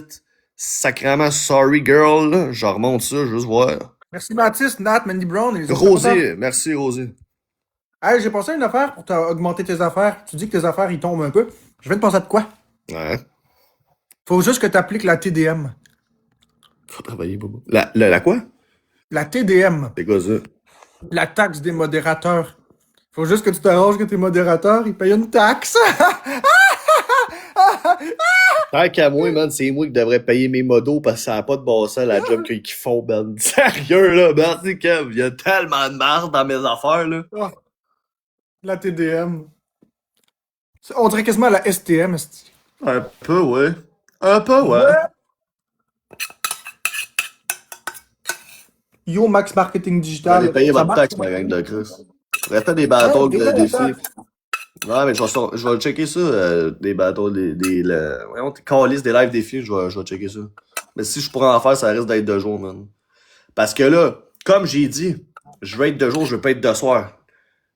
Sacrément, sorry, girl, là. Je remonte ça, juste voir. Merci Mathis, Nat, Mandy Brown. Et les autres Rosé, merci Rosé. Hey, j'ai pensé à une affaire pour augmenter tes affaires. Tu dis que tes affaires, ils tombent un peu. Je vais te penser à de quoi? Ouais. Faut juste que tu appliques la TDM. Faut travailler, Bobo. La quoi? La TDM. C'est quoi ça? La taxe des modérateurs. Faut juste que tu t'arranges que tes modérateurs, ils payent une taxe. Tant qu'à moi, man, c'est moi qui devrais payer mes modos parce que ça n'a pas de bon sens la job qu'ils font, man. Sérieux, là, merci, Kev. Il y a tellement de marde dans mes affaires, là. Ah, la TDM. On dirait quasiment la STM. esti. Un peu, ouais. Un peu, ouais. Yo, Max Marketing Digital. Allez payer Ça votre marche, taxe, ma gang de Chris. Restez des bâtons Ouais, de des défi. taxes. Ouais, mais je vais checker ça, des bâtons, voyons, tes calices des live défis, je vais checker ça. Mais si je pourrais en faire, ça risque d'être de jour, man. Parce que là, comme j'ai dit, je veux être de jour, je veux pas être de soir.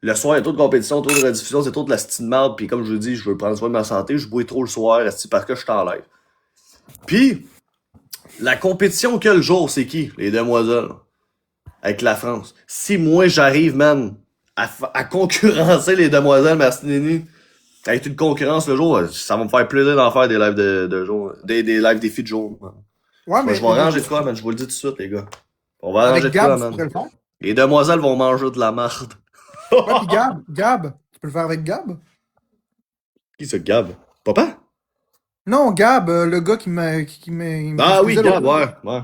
Le soir, il y a trop de compétition, trop de rediffusion, c'est trop de la style de merde, pis comme je vous dis, je veux prendre soin de ma santé, je bois trop le soir, parce que je suis en live. Pis, la compétition que le jour, c'est qui? Les demoiselles. Avec la France. Si moi, j'arrive, man, à concurrencer les demoiselles Martinini, avec une concurrence le jour, ça va me faire plaisir d'en faire des lives de jour, des lives défis de jour. Man. Ouais, mais Je vais ranger de quoi, man, je vous le dis tout de suite, les gars. On va arranger avec de quoi, Gab, tu pourrais man. le faire. Les demoiselles vont manger de la marde. Ouais, puis Gab, tu peux le faire avec Gab? Qui ce Gab? Papa? Non, Gab, le gars qui m'a. Ah oui, faisait Gab, l'autre- ouais.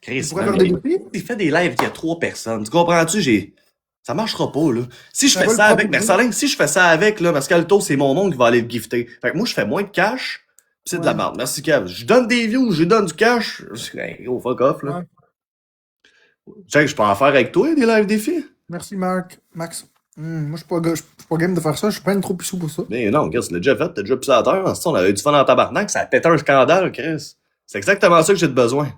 Chris, Tu pourrais man, faire des défis? il fait des lives qu'il y a 3 personnes. Tu comprends-tu? Ça marchera pas, là. Si je Ça fais va ça le avec proposer. Mersalin, si je fais ça avec, là, Mascalto, c'est mon monde qui va aller le gifter. Fait que moi, je fais moins de cash, pis c'est de la Ouais. merde. Merci, Kev. Je donne des views, je donne du cash. Hey, gros fuck off, là. Ouais. Check, je peux en faire avec toi, des live défis? Merci, Max. Moi, je suis pas game de faire ça. Je suis pas une trop pissou pour ça. Mais non, Chris, tu l'as déjà fait, t'as déjà pissé à terre. On avait du fun en tabarnak, ça a pété un scandale, Chris. C'est exactement ça que j'ai de besoin.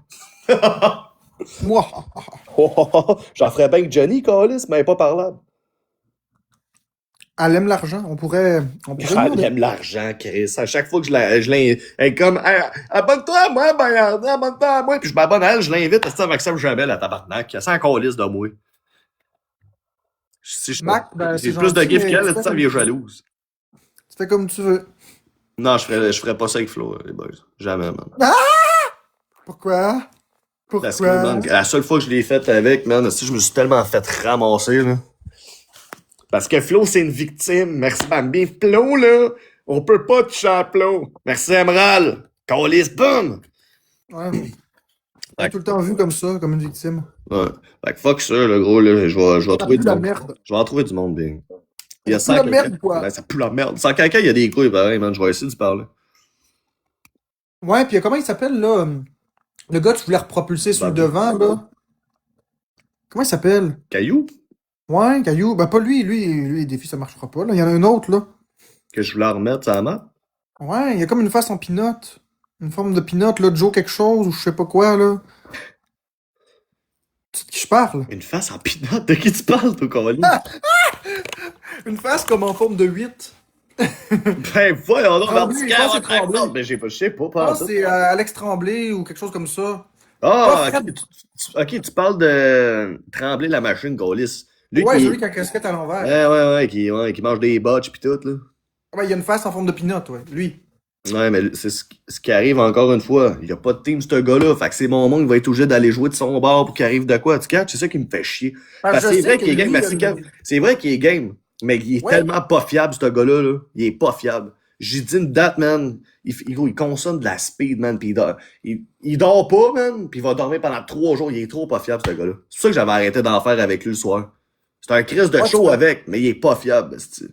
Moi. J'en ferais bien que Johnny, Callis, mais pas parlable. Elle aime l'argent. On pourrait Elle demander. aime l'argent, Chris. À chaque fois que je l'ai, elle est comme, hey, abonne-toi à moi, Bayard, abonne-toi à moi. Puis je m'abonne à elle, je l'invite, c'est Maxime Jamel à tabarnak. Elle s'en calisse de moi. Si je Mac, ben, j'ai c'est plus de gentil, gifs mais qu'elle, c'est ça pas elle est comme- jalouse. Tu fais comme tu veux. Non, je ferais pas ça avec Flo, les boys. Jamais, man. Pourquoi? Parce que, Pourquoi? man, la seule fois que je l'ai faite avec, man, si je me suis tellement fait ramasser, là. Parce que Flo, c'est une victime. Merci, Bambi. Flo, là, on peut pas toucher à Flo. Merci, Emerald. Calisse, boum! Ouais. Elle est tout le temps vue comme ça, comme une victime. Ouais. Fait que fuck ça, le gros, là. Je vais Ça trouver pue du la monde. merde. Je vais en trouver du monde, bien. Il y a Ça pue la merde, quoi. Ouais, ça pue la merde. Sans caca, il y a des couilles, pareil, man. Je vais essayer d'y parler. Ouais, puis comment il s'appelle, là? Le gars que tu voulais repropulser sur le Bobby. devant, là? Comment il s'appelle? Caillou? Ouais, Caillou. Ben, pas lui. Lui, les défis, ça marchera pas, là. Il y en a un autre, là. Que je voulais remettre sur la map? Ouais, il y a comme une face en pinotte. Une forme de pinotte, là, Joe quelque chose, ou je sais pas quoi, là. C'est de qui je parle? Une face en pinotte? De qui tu parles, toi, Colin? Une face comme en forme de 8. Ben, voyons donc, Tremblay, Marty je pense que c'est Cave, Tremblay. mais je sais pas, Je pas pense que c'est Alex Tremblay ou quelque chose comme ça. Ah, Pas ok, tu parles de Trembler la machine, Gaulis. Lui Ouais, qui... celui qui a la casquette à l'envers. Ouais, qui mange des botches pis tout, là. Ouais, il y a une face en forme de pinotte, ouais. Lui. Ouais, mais c'est ce qui arrive encore une fois. Il y a pas de team, ce gars-là. Fait que c'est mon monde qui va être obligé d'aller jouer de son bord pour qu'il arrive de quoi. Tu catches? C'est ça qui me fait chier. Parce que c'est vrai qu'il est game. Merci, Kev. C'est vrai qu'il est game. Mais il est Ouais. tellement pas fiable, ce gars-là, là. Il est pas fiable. J'ai dit une date, man. Il consomme de la speed, man. Pis il dort pas, man. Pis il va dormir pendant 3 jours. Il est trop pas fiable, ce gars-là. C'est pour ça que j'avais arrêté d'en faire avec lui le soir. C'est un crise de Ouais, show tu avec, mais il est pas fiable, esti.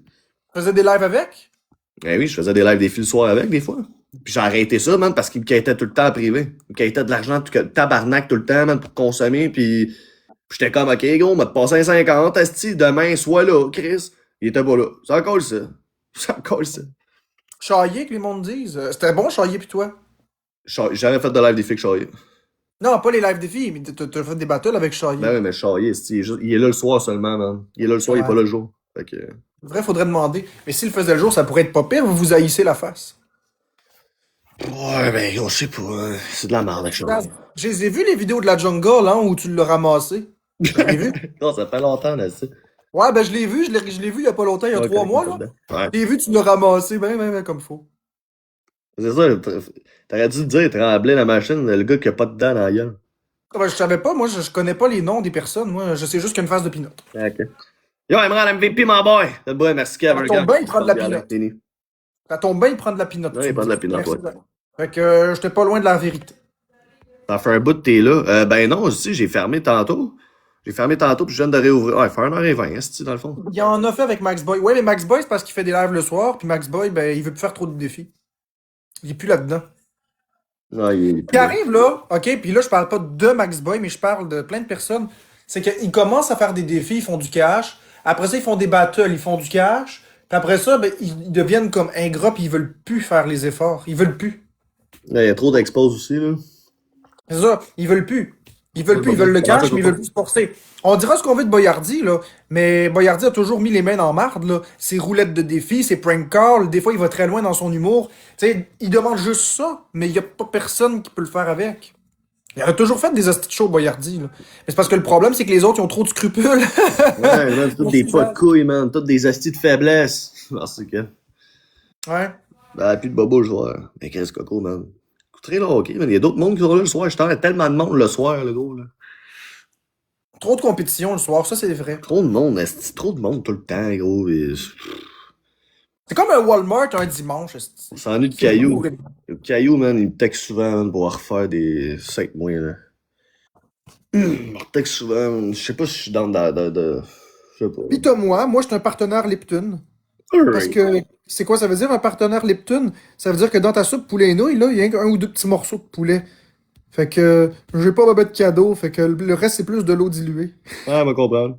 faisais des lives avec? Eh oui, je faisais des lives des filles le soir avec, des fois. Puis j'ai arrêté ça, man, parce qu'il me quittait tout le temps en privé. Il me quittait de l'argent, tabarnak tout le temps, man, pour consommer, puis j'étais comme, OK, gros, on m'a passé un 50, esti, demain, sois là, Chris. Il était pas là. C'est encore ça. C'est encore ça. Chaillé, que les mondes disent. C'était bon, Chaillé, pis toi? J'ai jamais fait de live des filles que Chaillé. Non, pas les lives des filles, mais t'as fait des battles avec Chaillé. Ben oui, mais Chaillé, esti, il est là le soir seulement, man. Il est là le soir, il est pas là le jour. Fait que... Vrai, faudrait demander. Mais s'il le faisait le jour, ça pourrait être pas pire, vous vous haïssez la face. Ouais, ben, on sait pas. C'est de la merde, avec Chaillé. Je les ai vus, les vidéos de la jungle, hein, où tu l'as ramassé. Tu l'as vu? Non, ça fait longtemps, là, ça. Ouais, ben je l'ai vu, je l'ai vu il y a pas longtemps, il y a 3 mois, là. Ouais. Je l'ai vu, tu l'as ramassé, ben, comme faut. C'est ça, t'aurais dû te dire, trembler la machine, le gars qui a pas de dents dans la gueule. Ah, ben, je savais pas, moi, je connais pas les noms des personnes, moi, je sais juste qu'il y a une face de pinot. Ok. Yo, Imran, MVP, mon boy! C'est bon, merci, Kevin. Ça tombe bien, il prend de la pinotte. Ça tombe bien, il prend de la pinotte. Ouais, il prend de la pinotte, ouais. Fait que j'étais pas loin de la vérité. Ça fait un bout que t'es là. Ben non, aussi, j'ai fermé tantôt. J'ai fermé tantôt, puis je viens de réouvrir. Ouais, faire 1h20, hein, dans le fond. Il en a fait avec Max Boy. Ouais, mais Max Boy, c'est parce qu'il fait des lives le soir, puis Max Boy, ben, il veut plus faire trop de défis. Il est plus là-dedans. Ouais, Ce qui arrive là, ok, puis là, je parle pas de Max Boy, mais je parle de plein de personnes, c'est qu'ils commencent à faire des défis, ils font du cash. Après ça, ils font des battles, ils font du cash. Puis après ça, ben, ils deviennent comme ingrats, puis ils veulent plus faire les efforts. Ils veulent plus. Là, il y a trop d'expos aussi, là. C'est ça, ils veulent plus. Ils veulent plus, ils veulent le cash, mais ils veulent plus se forcer. On dira ce qu'on veut de Boyardi, là, mais Boyardi a toujours mis les mains dans marde, là. Ses roulettes de défis, ses prank calls, des fois il va très loin dans son humour. Tu sais, il demande juste ça, mais il y a pas personne qui peut le faire avec. Il a toujours fait des hosties de show, Boyardi, là. Mais c'est parce que le problème, c'est que les autres, ils ont trop de scrupules. Ouais, man, c'est toutes des pas de couilles, man. Toutes des astis de faiblesse. Merci, que. Ouais. Ben, plus de bobo le soir. Mais qu'est-ce Coco, man? Très là, ok, man. Il y a d'autres mondes qui sont là le soir. Je t'arrête tellement de monde le soir, le gros, là. Trop de compétition le soir, ça c'est vrai. Trop de monde, esti. Trop de monde tout le temps, gros. Et... C'est comme un Walmart un dimanche, esti. On s'ennuie de Caillou. Le Caillou, man, il me texte souvent, man, pour refaire des 5 mois, là. Il me texte souvent, man. Je sais pas si je suis dans de... Je sais pas. Pis t'as moi je suis un partenaire Lipton. Parce que, c'est quoi ça veut dire un partenaire Lipton? Ça veut dire que dans ta soupe poulet et nouilles, là, il y a un ou deux petits morceaux de poulet. Fait que, j'ai pas de cadeau, fait que le reste c'est plus de l'eau diluée. Ouais, me comprendre.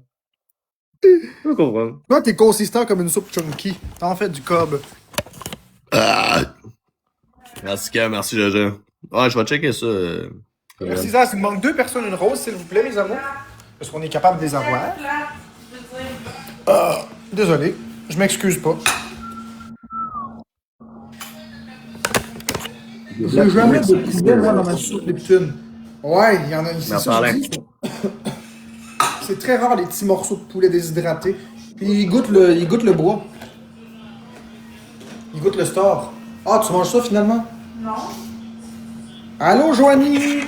Me comprendre. Toi, t'es consistant comme une soupe chunky. T'en fais du cob. Ah. Merci, Cam, merci, Jojo. Ouais, je vais checker ça. Merci, ça. Il me manque 2 personnes, une rose, s'il vous plaît, mes amours. Est-ce qu'on est capable de les avoir? Désolé. Je m'excuse pas. J'ai jamais de poulet, moi, dans ma soupe Lipton. Ouais, il y en a ici. C'est très rare, les petits morceaux de poulet déshydratés. Puis il goûte le bois. Il goûte le store. Ah, tu manges ça finalement? Non. Allô, Joanie?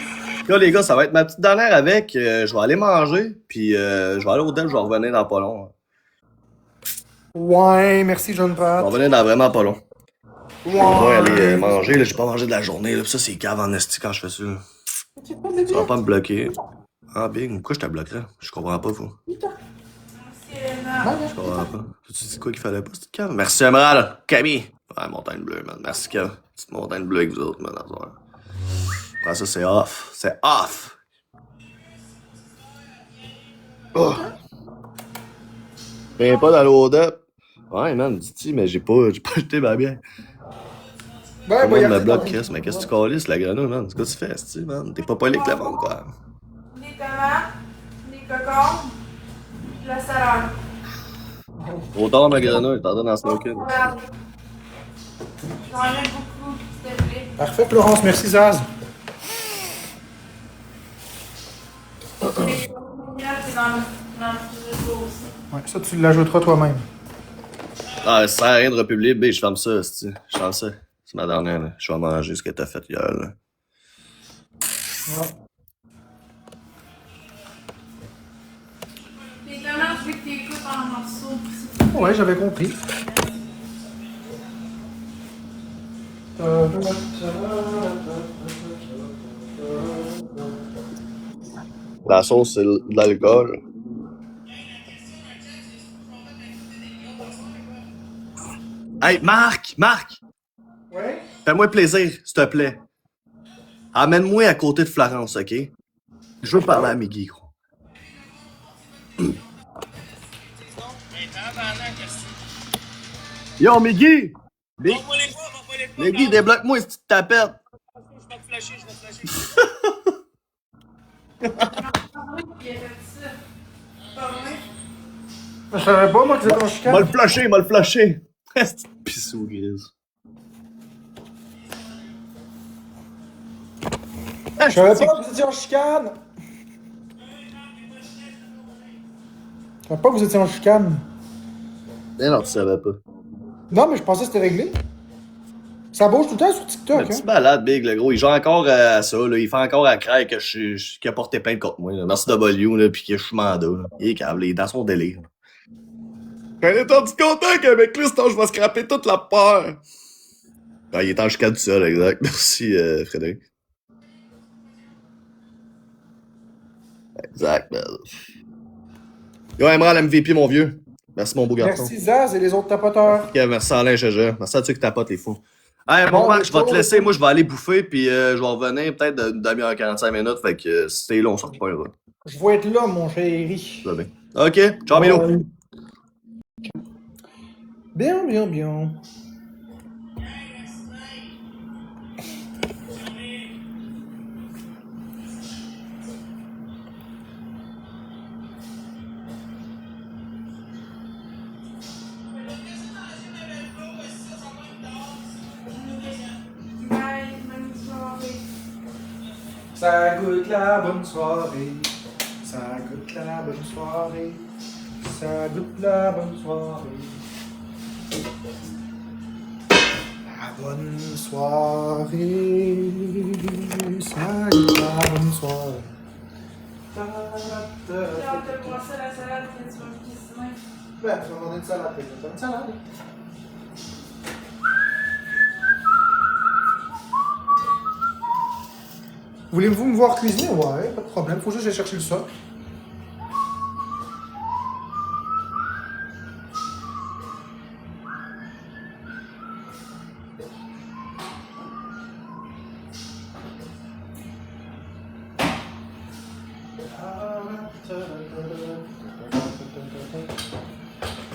Là, les gars, ça va être ma petite dernière avec. Je vais aller manger, puis je vais aller au hôtel, je vais revenir dans pas long. Ouais, merci, John Pat. Je vais revenir dans vraiment pas long. Ouais. Je vais aller manger, là, j'ai pas mangé de la journée, là, pis ça, c'est cave en esti quand je fais ça. Là. Ça va pas me bloquer. Ah, Big, pourquoi je te bloquerais? Je comprends pas, vous. Je comprends pas. Tu dis quoi qu'il fallait pas, cette cave? Merci, Emerald. Camille. Ouais, montagne bleue, man. Merci, Kev. Petite montagne bleue avec vous autres, man. Après ça, c'est off. C'est off. Oh. Viens pas dans l'hold-up. Ouais, man, dis-tu, mais j'ai pas acheté ma bière. Ouais, Tout le monde me bloque, Chris, mais qu'est-ce que tu calisses, la grenouille, man? C'est quoi tu fais, tu man? T'es pas poli avec le monde, quoi. Des tomates, des cocombes, de la salade. Autant ma grenouille, t'en donnes en smoking. J'en ai beaucoup, s'il te plaît. Parfait, Florence. Merci, Zaz. C'est dans le frigo aussi. Ouais, ça, tu l'ajouteras toi-même. Ah, ça sert à rien de republier, B, je ferme ça, je ferme ça. C'est ma dernière, là. Je vais manger ce que t'as fait hier, là. Ouais. Les tomates, je veux que tu les coupes en morceaux. Ouais, j'avais compris. La sauce, c'est de l'alcool. Hey, Marc! Ouais? Fais-moi plaisir, s'il te plaît. Amène-moi à côté de Florence, OK? Je veux parler à Miggy, gros. Yo, Miggy! Miggy, débloque-moi si tu te tapettes. Je vais te flasher. Je savais pas, moi, que c'était ton chicane. M'a le flasher. Petite pissou grise. Je savais pas que vous étiez en chicane. Je savais pas que vous étiez en chicane. Non, tu savais pas. Non, mais je pensais que c'était réglé. Ça bouge tout le temps sur Le TikTok, petit hein? malade, Big, le gros. Il joue encore à ça, là. Il fait encore à craindre que qu'il a porté plainte contre moi, là. Merci W, là, pis que je suis mandat, là. Il est câble, il est dans son délire. J'en ai rendu content qu'avec lui, je vais scraper toute la peur. Ah, il est en chicane tout seul, exact. Merci, Frédéric. Exact, ben. Yo, Emerald MVP, mon vieux. Merci, mon beau garçon. Merci Zaz et les autres tapoteurs. Ok, merci Alain Jaja. Merci à ceux qui tapotent, les fous. Hey, bon, Bon, Marc, je vais te bon, laisser. bon. Moi, je vais aller bouffer, puis je vais revenir peut-être d'une demi-heure, 45 minutes. Fait que si c'est long, on se reprendra. Je vais être là, mon chéri. Ça va bien. Ok, ciao, Milo. Ouais. Bien. Ça goûte la bonne soirée. Ça goûte la bonne soirée. Ça goûte la bonne soirée. La bonne soirée. Ça goûte la bonne soirée. J'ai hâte de voir ça, la salade, que tu vas me cuisiner. Ben, tu vas demander une salade. Tu veux une salade? Voulez-vous me voir cuisiner? Ouais, pas de problème. Faut juste aller chercher le soc.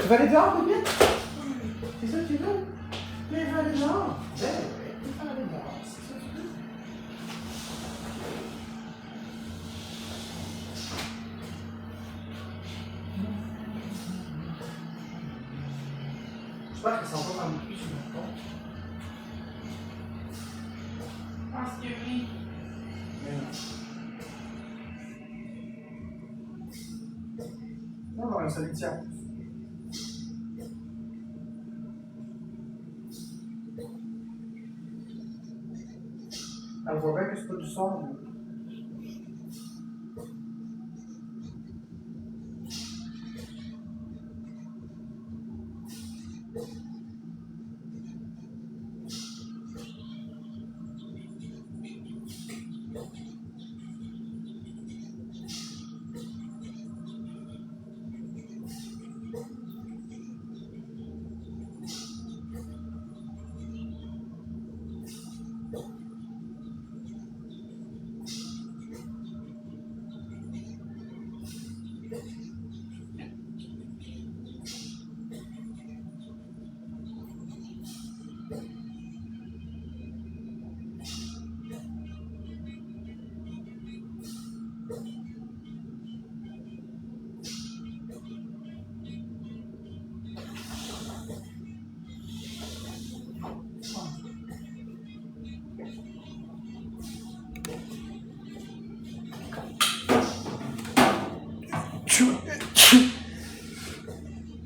Tu vas aller dehors, bébé? C'est ça que tu veux? Mais va aller dehors. Ben ouais, tu vas aller dehors. C'est ça que tu veux? J'espère que ça va pas plus sur mon compte. Je pense que oui. Mais non. Non, ça lui tient. Elle voit bien que c'est pas du son. Mais...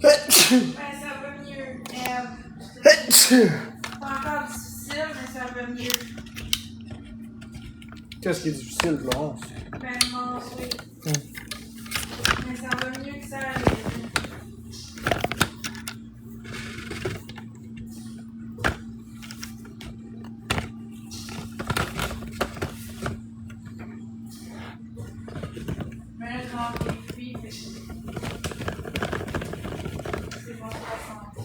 Ben, ça va mieux. C'est encore difficile, mais ça va mieux. Qu'est-ce qui est difficile, Florence? Ben, manger. Mais ça va mieux que ça allait. Mais là, je mange des fruits, fait que c'est bon pour la santé.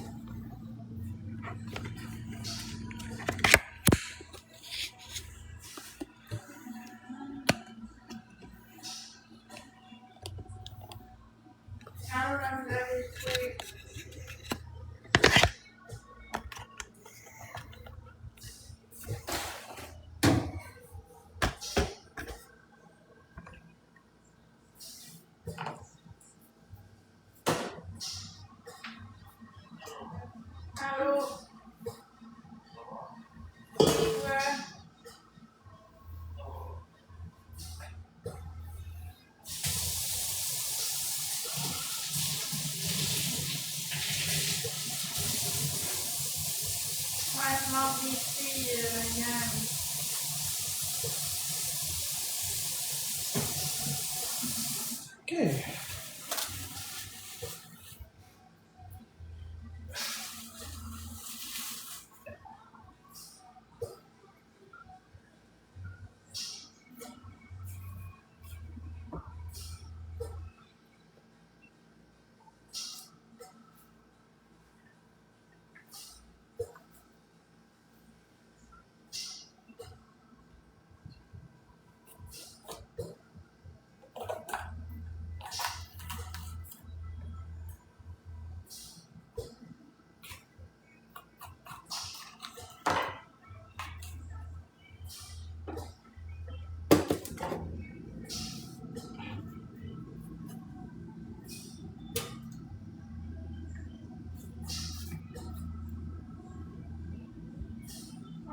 Ouais, je mange des filles, regarde. Ok.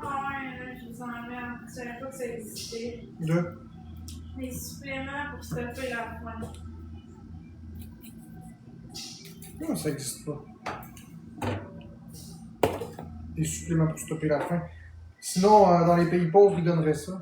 Ah ouais, là, je vous emmerde. Je savais pas que ça existait. Deux. Des suppléments pour stopper la faim. Non, ça n'existe pas. Des suppléments pour stopper la faim. Sinon, dans les pays pauvres, ils donneraient ça.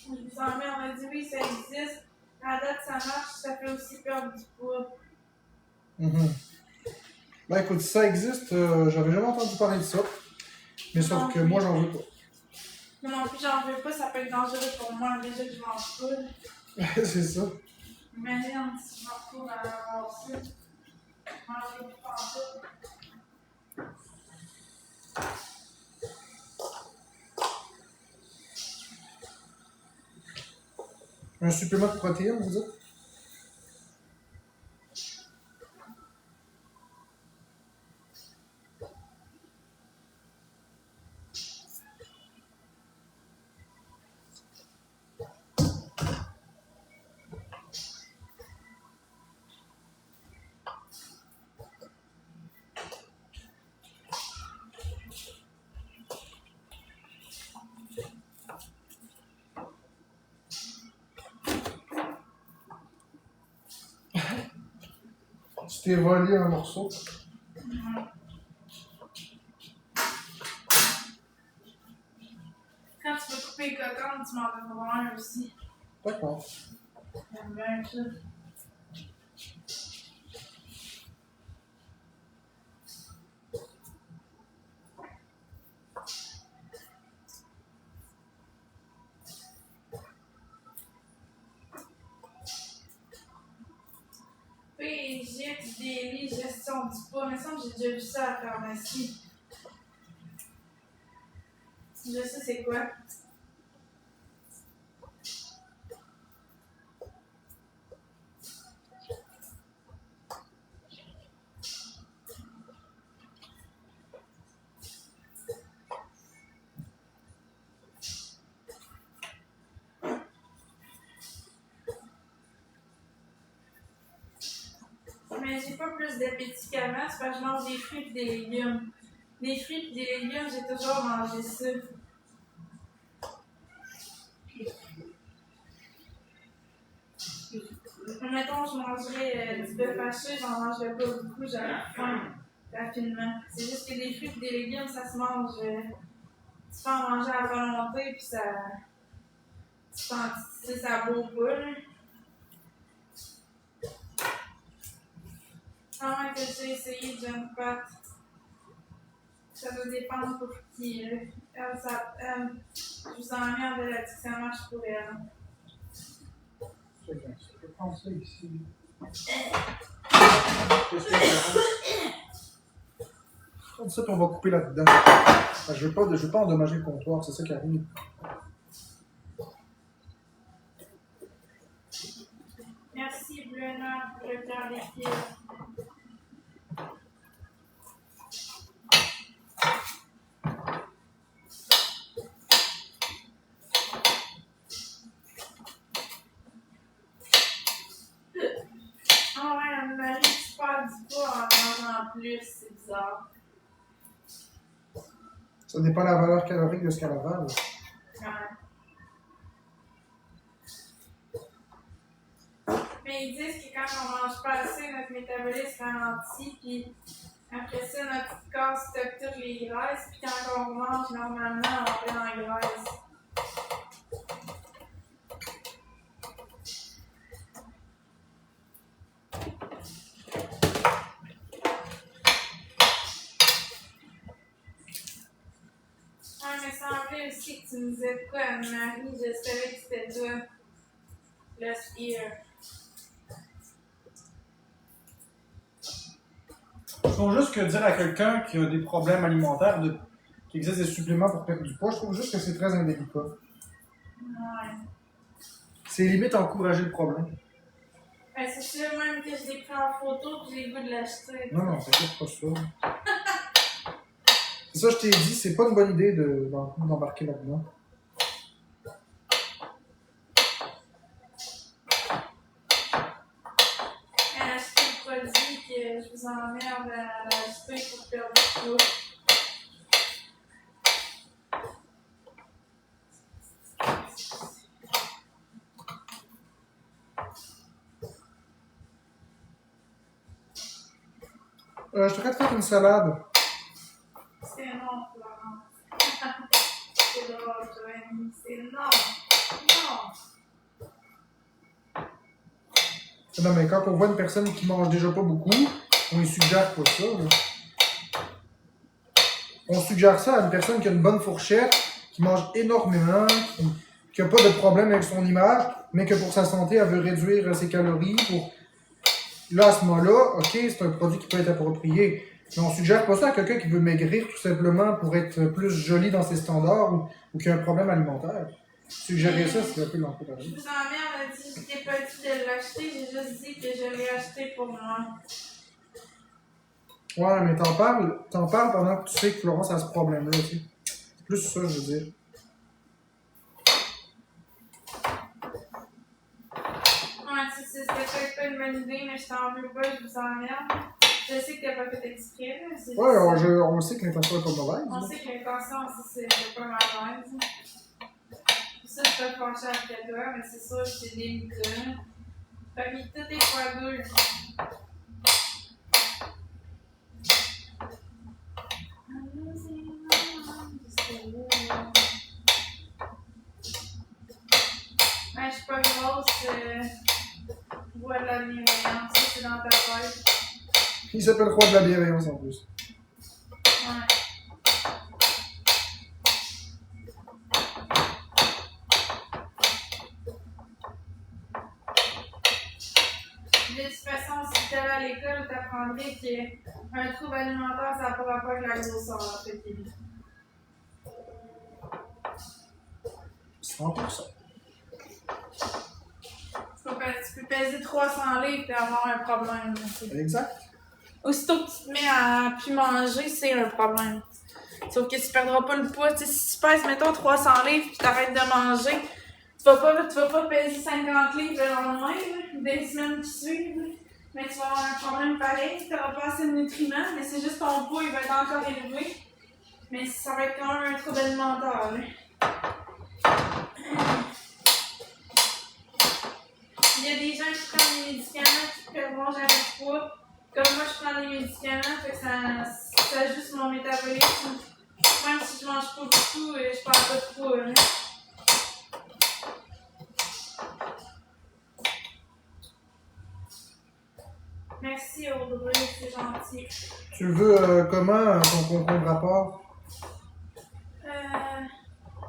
Je vous emmerde, on a dit oui, ça existe. À date, ça marche, ça fait aussi perdre du poids. Mhm. Ben écoute, si ça existe, j'avais jamais entendu parler de ça. Mais sauf que moi, j'en veux pas. Moi non plus, j'en veux pas, ça peut être dangereux pour moi. Déjà que je mange pas. C'est ça. Imagine si je me retrouve à avoir ça. Je mangerai plus pantoute. Un supplément de protéines, vous dites? Tu t'es volé un morceau. Quand tu veux couper les cocottes, tu m'en donneras un aussi. D'accord. J'aime bien ça. PGX Daily, gestion du poids. Mais ça, j'ai déjà vu ça à la pharmacie. Je sais c'est quoi. Mais j'ai pas plus d'appétit qu'avant, c'est parce que je mange des fruits et des légumes. Des fruits et des légumes, j'ai toujours mangé ça. Mettons, je mangerais du bœuf haché, j'en mangerais pas beaucoup, j'aurais faim rapidement. C'est juste que des fruits et des légumes, ça se mange. Tu peux en manger à volonté, puis ça. Tu sais, ça vaut pas, là. Ah ouais, que j'ai essayé de jump pat. Ça doit dépendre pour qui, là. Je vous emmerde, elle a dit que ça marche pour elle. C'est bien. Je vais prendre ça ici. Qu'est-ce que c'est? Comme ça, puis on va couper là-dedans. Je veux pas endommager le comptoir, c'est ça qui arrive. Merci, Bruna, pour le cœur des pieds. bizarre. Ça dépend de la valeur calorique de ce qu'elle avale. Ouais. Mais ils disent que quand on mange pas assez, notre métabolisme ralentit, puis après ça, notre corps stocke toutes les graisses, puis quand on mange, normalement, on fait en graisse. Ouais, mais ça semblait aussi que tu me disais de quoi, Anne-Marie, je savais que c'était toi. Le spire. Je trouve juste que dire à quelqu'un qui a des problèmes alimentaires, qu'il existe des suppléments pour perdre du poids, je trouve juste que c'est très indélicat. Ouais. C'est limite encourager le problème. Ben, c'est sûr même que je l'ai pris en photo puis j'ai le goût de l'acheter. Non, t'inquiète pas ça. C'est ça, je t'ai dit, c'est pas une bonne idée d'embarquer là-dedans. Acheter le produit que je vous emmerde à l'acheter pour perdre du poids. Je te ferais de faire une salade. C'est non, Florence. C'est drôle, Joanie. C'est non. Non. Non, mais quand on voit une personne qui mange déjà pas beaucoup, on lui suggère pas ça. Là. On suggère ça à une personne qui a une bonne fourchette, qui mange énormément, qui a pas de problème avec son image, mais que pour sa santé, elle veut réduire ses calories. Là, à ce moment-là, ok, c'est un produit qui peut être approprié. Mais on suggère pas ça à quelqu'un qui veut maigrir tout simplement pour être plus joli dans ses standards ou qui a un problème alimentaire. Suggérer ça, c'est un peu l'encourager. Je vous emmerde, je t'ai pas dit de l'acheter, j'ai juste dit que je l'ai acheté pour moi. Ouais, mais t'en parles pendant que tu sais que Florence a ce problème-là, tu sais. C'est plus ça, je veux dire. Ouais, c'était peut-être pas une bonne idée, mais je t'en veux pas, je vous emmerde. Je sais que t'as pas fait exprès, là. C'est Ouais, juste on sait que l'intention est pas mauvaise. on sait que l'intention aussi, c'est pas mauvaise. Ça, je peux pencher après toi, mais c'est sûr que c'est dégoûtant. Fait que tout est fois deux. Ouais, je suis pas grosse, voix de la bienveillance, ça c'est dans ta tête. Il s'appelle Roi de la bienveillance en plus. Ouais. De toute façon, si tu allais à l'école, tu apprendrais qu'un trouble alimentaire, ça n'a pas rapport avec la grosseur. Fait que 100%. tu peux peser 300 livres et avoir un problème. Exact. Aussitôt que tu te mets à plus manger, c'est un problème. Sauf que tu perdras pas le poids. T'sais, si tu pèses, mettons, 300 livres et tu arrêtes de manger, tu vas pas peser 50 livres le lendemain, là, des semaines qui suivent. Là. Mais tu vas avoir un problème pareil. Tu n'auras pas assez de nutriments, mais c'est juste ton poids, il va être encore élevé. Mais ça va être quand même un trouble alimentaire. Là. Il y a des gens qui prennent des médicaments qui perdront jamais de poids. Comme moi, je prends des médicaments, fait que ça ajuste mon métabolisme. Même si je mange pas beaucoup, je perds pas de poids. Hein. Merci Audrey, c'est gentil. Tu veux comment ton concombre rapport?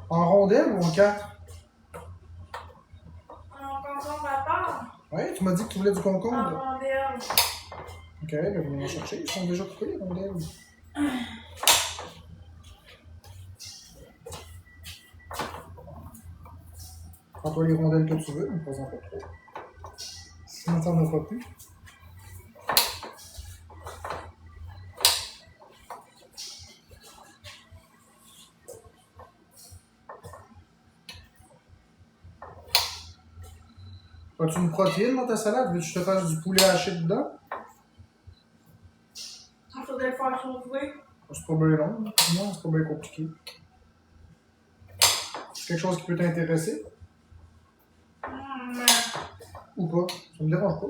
En rondelle ou en 4? Mon concombre à part? Ouais, tu m'as dit que tu voulais du En concombre. rondelle. Ok, ben venez en chercher. Ils sont déjà coupés, les rondelles. Prends-toi les rondelles que tu veux, mais pas-en pas trop. Sinon, t'en as pas plus. As-tu une protéine dans ta salade? Veux-tu que je te fasse du poulet haché dedans? Il faudrait faire chauffer pour vous? C'est pas bien long. Non, c'est pas bien compliqué. C'est quelque chose qui peut t'intéresser Hum, ou pas? Ça me dérange pas.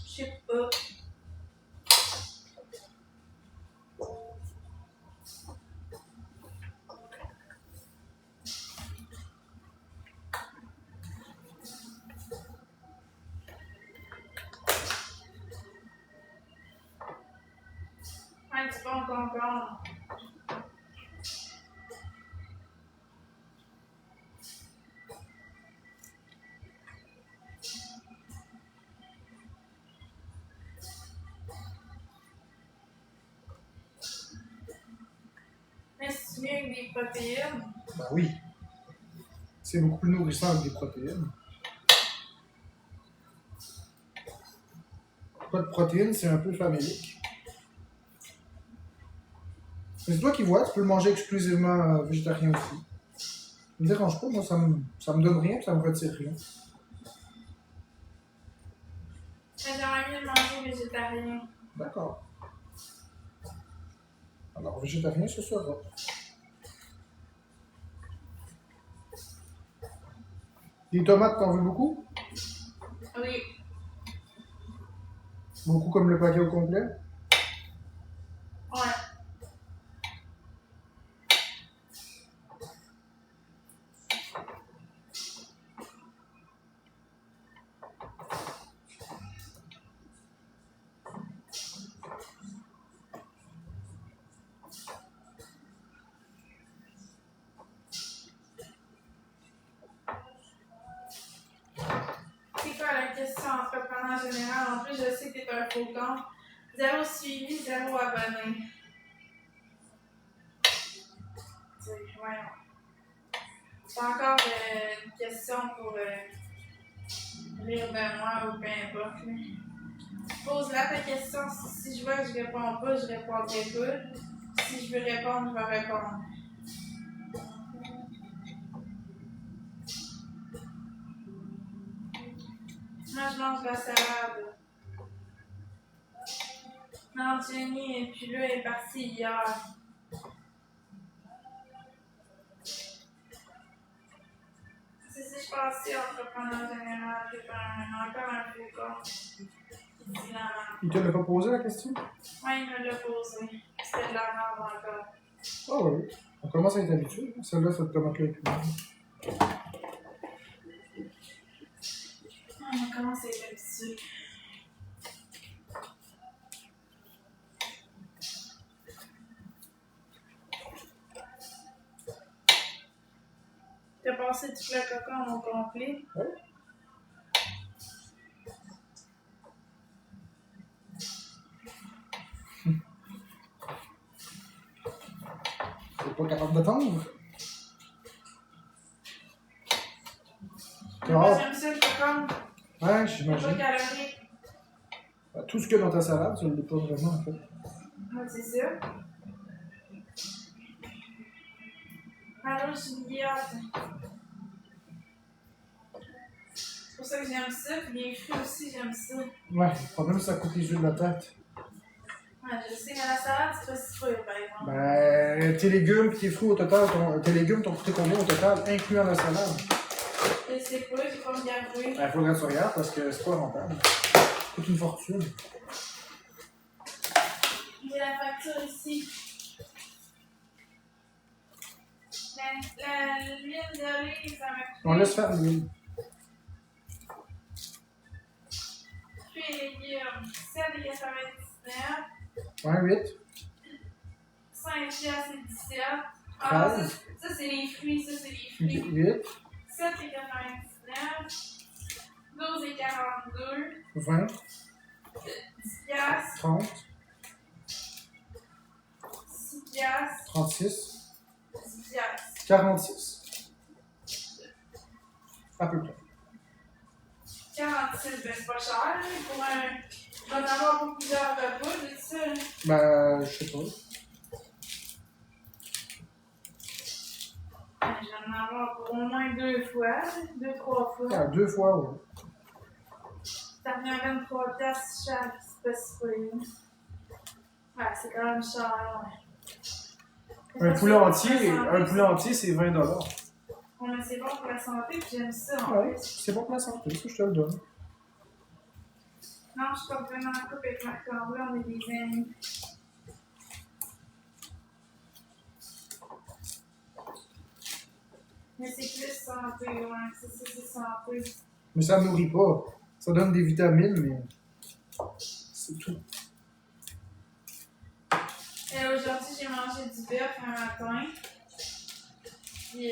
je sais pas. Un petit bon concombre. Mais c'est mieux avec des protéines. Ben oui. C'est beaucoup plus nourrissant avec des protéines. Pas de protéines, c'est un peu famélique. Mais c'est toi qui vois, tu peux le manger exclusivement végétarien aussi. Ça me dérange pas, moi, ça me donne rien, ça me retire rien. Mais j'aimerais mieux le manger végétarien. D'accord. Alors, végétarien, ce sera. Les tomates, t'en veux beaucoup? Oui. Beaucoup comme le paquet au complet? Ouais. C'est quoi la question entrepreneur général? En plus, je sais que t'es un faucon. 0 suivi, 0 abonné. Voyons. C'est encore une question pour rire de moi ou peu importe. Pose-la ta question. Si je vois que je réponds pas, je répondrai pas. Si je veux répondre, je vais répondre. Moi, je mange de la salade. Non, Jenny, et puis là, elle est partie hier. C'est si je passais entrepreneur général, c'est encore un faucon. Il te l'a pas posé la question? Ouais, il me l'a posé. C'était de la merde encore. Ah oui. On commence à être habitué. Celle-là, cette tomate-là est plus bonne. On commence à être habitué. T'as passé tout le cocon au complet. Ouais. T'es pas capable d'attendre? Moi, j'aime ça le cocon. Ouais, Pas j'imagine. calorique. Tout ce qu'il y a dans ta salade, ça ne l'est pas vraiment, en fait. Moi, c'est ça. Alors, je suis une guillotte. C'est pour ça que j'aime ça. Puis les fruits aussi, j'aime ça. Ouais, le problème, c'est que ça coûte les yeux de la tête. Ouais, je sais, mais la salade, c'est pas si pire, par exemple. Ben, tes légumes et tes fruits au total, tes légumes t'ont coûté combien au total, incluant la salade? Je sais pas, j'ai pas regardé. Ben, faudrait que tu regardes parce que c'est pas rentable. Ça coûte une fortune. J'ai la facture ici. L'huile d'olive, ça m'a coûté. On laisse faire l'huile. Fruits et légumes, 7,99. Ouais, 8. 5 piastres et 17. Ah, Ça c'est les fruits, ça c'est les fruits. 8. 7,99. 12,42. 20. 10 piastres. 30. 6 piastres. 36. 10 piastres. 46. À peu près. 46, ben c'est pas cher, là, pour un. Je vais en avoir pour plusieurs repas, j'ai dit ça. Ben, je sais pas. Je vais en avoir pour au moins 2 fois, 2-3 fois. Ah, 2 fois, ouais. Ça revient à 23 piastres chaque, c'est pas si peu. Ouais, c'est quand même cher, ouais. Un poulet entier, c'est 20 $. Ouais, mais c'est bon pour la santé, puis j'aime ça en Ouais, plus. c'est bon pour la santé, ça je te le donne. Non, je suis pas vraiment en couple avec Marc-André, on est des amis. Mais c'est plus santé, ouais, c'est santé. Mais ça nourrit pas. Ça donne des vitamines, mais c'est tout. Et aujourd'hui, j'ai mangé du bœuf un matin. Puis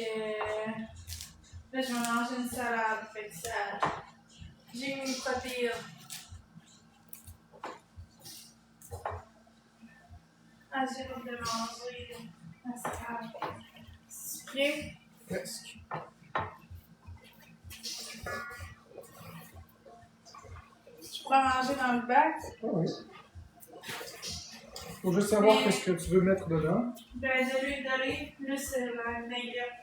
là, je vais manger une salade. Fait que ça. J'ai mis une protéine. Ah, j'ai hâte de manger la salade. C'est prêt? Presque. Je pourrais manger dans le bac. Ah oui. Faut juste savoir Mais- qu'est-ce que tu veux mettre dedans. Ben, de l'huile d'olive plus la vinaigrette.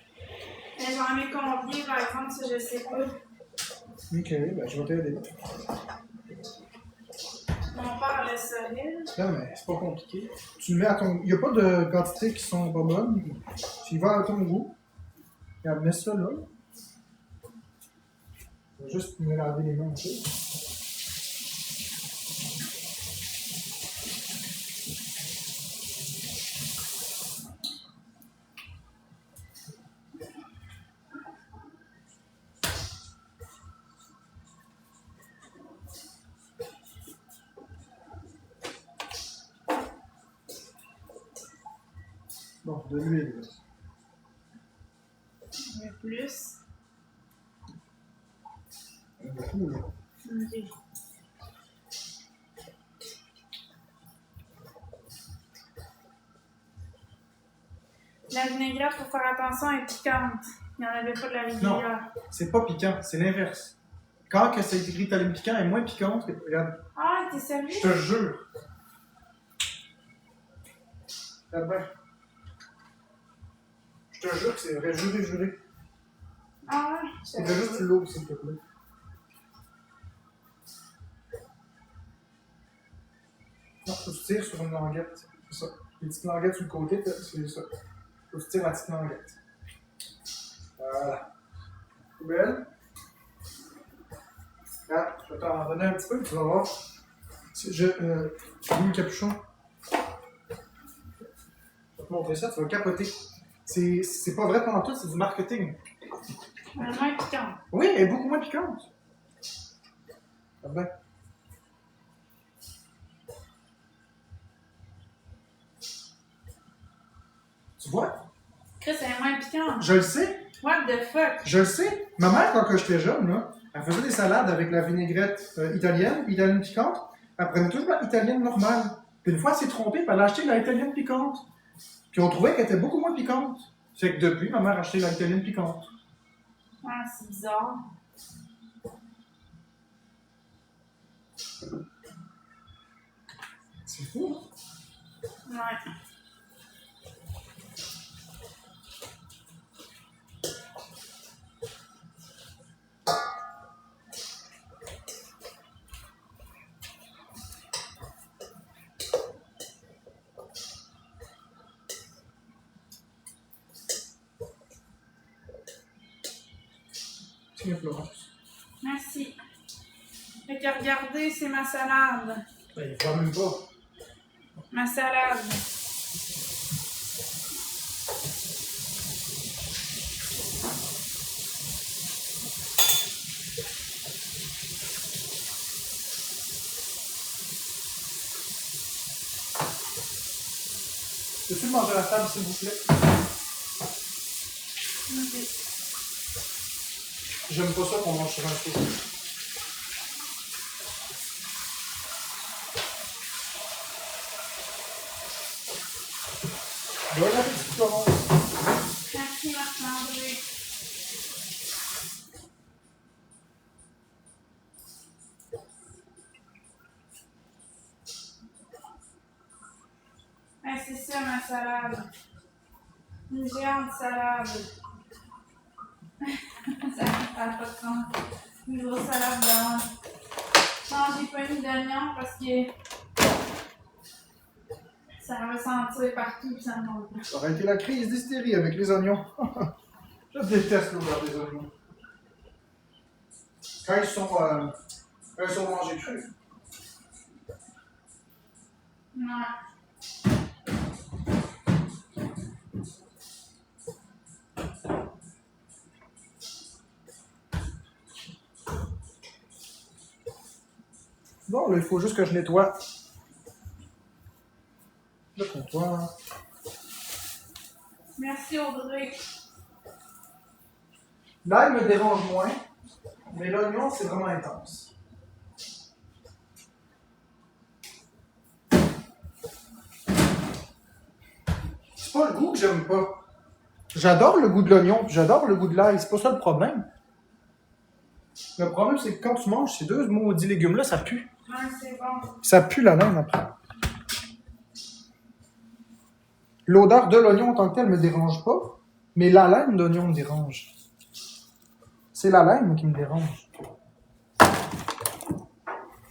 Mais j'en mets combien, par exemple, ça, je sais pas. Ok, ben je vais t'aider. Mon père le saurait. Non, mais c'est pas compliqué. Tu le mets à ton. Il n'y a pas de quantités qui sont pas bonnes. Tu y vas à ton goût. Regarde, mets ça là. Je vais juste me laver les mains un peu. Bon, de l'huile. Mais plus. Beaucoup, là. Ok. La vinaigrette, faut faire attention, elle est piquante. Il n'y en avait pas de la vinaigrette. C'est pas piquant, c'est l'inverse. Quand que c'est écrit Italienne piquant, elle est moins piquante. Regarde, Ah, t'es sérieux? je te jure. Regarde bien. Je te jure que c'est vrai, juré. Ah ouais? Il faut juste l'eau, s'il te plaît. Non, faut que tu tires sur une languette. C'est ça. Les petites languettes sur le côté, c'est ça. Faut que tu tires la petite languette. Voilà. Poubelle. Ah, je vais t'en donner un petit peu, tu vas voir. J'ai mis le capuchon. Je vais te montrer ça, tu vas capoter. C'est pas vrai pendant tout, c'est du marketing. Elle est moins piquante. Oui, elle est beaucoup moins piquante. Ah ben. Tu vois? Chris, elle est moins piquante. Je le sais. What the fuck? Je le sais. Ma mère, quand j'étais jeune, là, elle faisait des salades avec la vinaigrette italienne piquante. Elle prenait toujours la italienne normale. Puis une fois, elle s'est trompée, puis elle a acheté la italienne piquante. Puis on trouvait qu'elle était beaucoup moins piquante. C'est que depuis, ma mère a acheté la italienne piquante. Ah, c'est bizarre. C'est fou. Ouais. Tiens, Florence. Merci. Fait que regardez, c'est ma salade. Ben, il ne voit même pas. Ma salade. Peux-tu manger à la table, s'il vous plaît? Ok. J'aime pas ça qu'on mange sur un four. Bon appétit, Florence. Merci, Marc-André. C'est ça ma salade. Une géante salade. Ça n'a pas de sens. Une grosse salade blanche. Non, j'ai pas mis d'oignon parce que ça va sentir partout et ça me monte pas. Ça aurait été la crise d'hystérie avec les oignons. Je déteste l'odeur des oignons. Quand ils sont mangés crus. Non. Bon, là, il faut juste que je nettoie le comptoir. Merci Audrey. L'ail me dérange moins, mais l'oignon, c'est vraiment intense. C'est pas le goût que j'aime pas. J'adore le goût de l'oignon, puis j'adore le goût de l'ail. C'est pas ça le problème. Le problème, c'est que quand tu manges ces deux maudits légumes-là, ça pue. Ouais, c'est bon. Ça pue la laine après. L'odeur de l'oignon en tant que tel me dérange pas, mais la laine d'oignon me dérange. C'est la laine qui me dérange.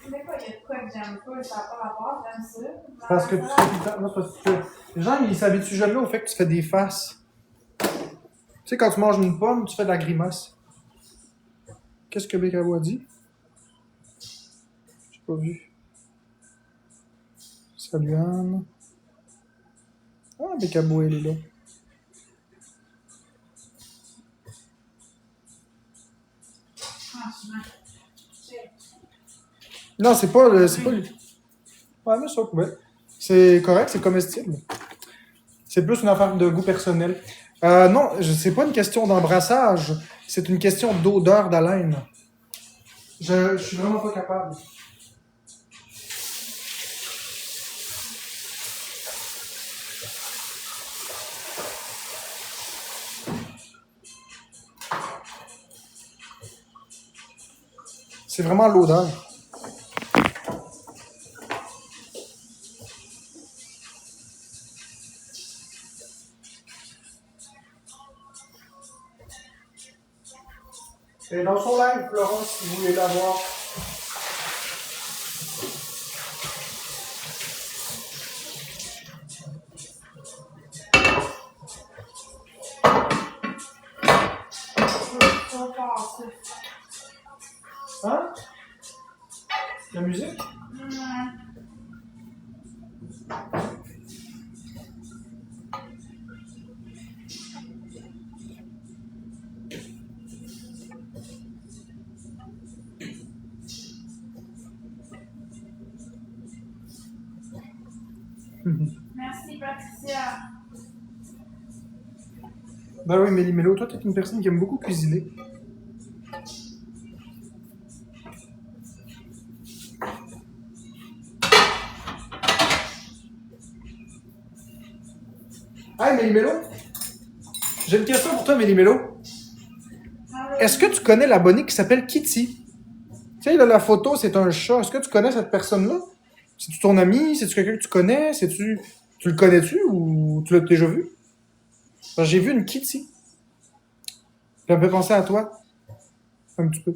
Mais quoi, il y a de quoi que j'aime pas, ça n'a pas rapport, j'aime ça. Parce que tu fais tout le temps. Non, parce que les gens, ils s'habituent jamais au fait que tu fais des faces. Tu sais, quand tu manges une pomme, tu fais de la grimace. Qu'est-ce que Bécabo a dit? J'ai pas vu. Salut Anne. Ah, Bécabo, elle est là. Franchement. Non, c'est pas le. Ouais, mais ça, ouais. C'est correct, c'est comestible. C'est plus une affaire de goût personnel. Non, c'est pas une question d'embrassage, c'est une question d'odeur d'haleine. Je suis vraiment pas capable. C'est vraiment l'odeur. Et dans son live, Florence, si vous voulez la voir. Hein? La musique? Merci Patricia. Ben oui, Méli-Mélo, toi, t'es une personne qui aime beaucoup cuisiner. Hey, Méli-Mélo! J'ai une question pour toi, Méli-Mélo. Est-ce que tu connais l'abonné qui s'appelle Kitty? Tu sais, là, la photo, c'est un chat. Est-ce que tu connais cette personne-là? C'est-tu ton ami? C'est-tu quelqu'un que tu connais? Tu le connais-tu ou tu l'as déjà vu? Parce que j'ai vu une Kitty. Puis elle me fait penser à toi. Un petit peu.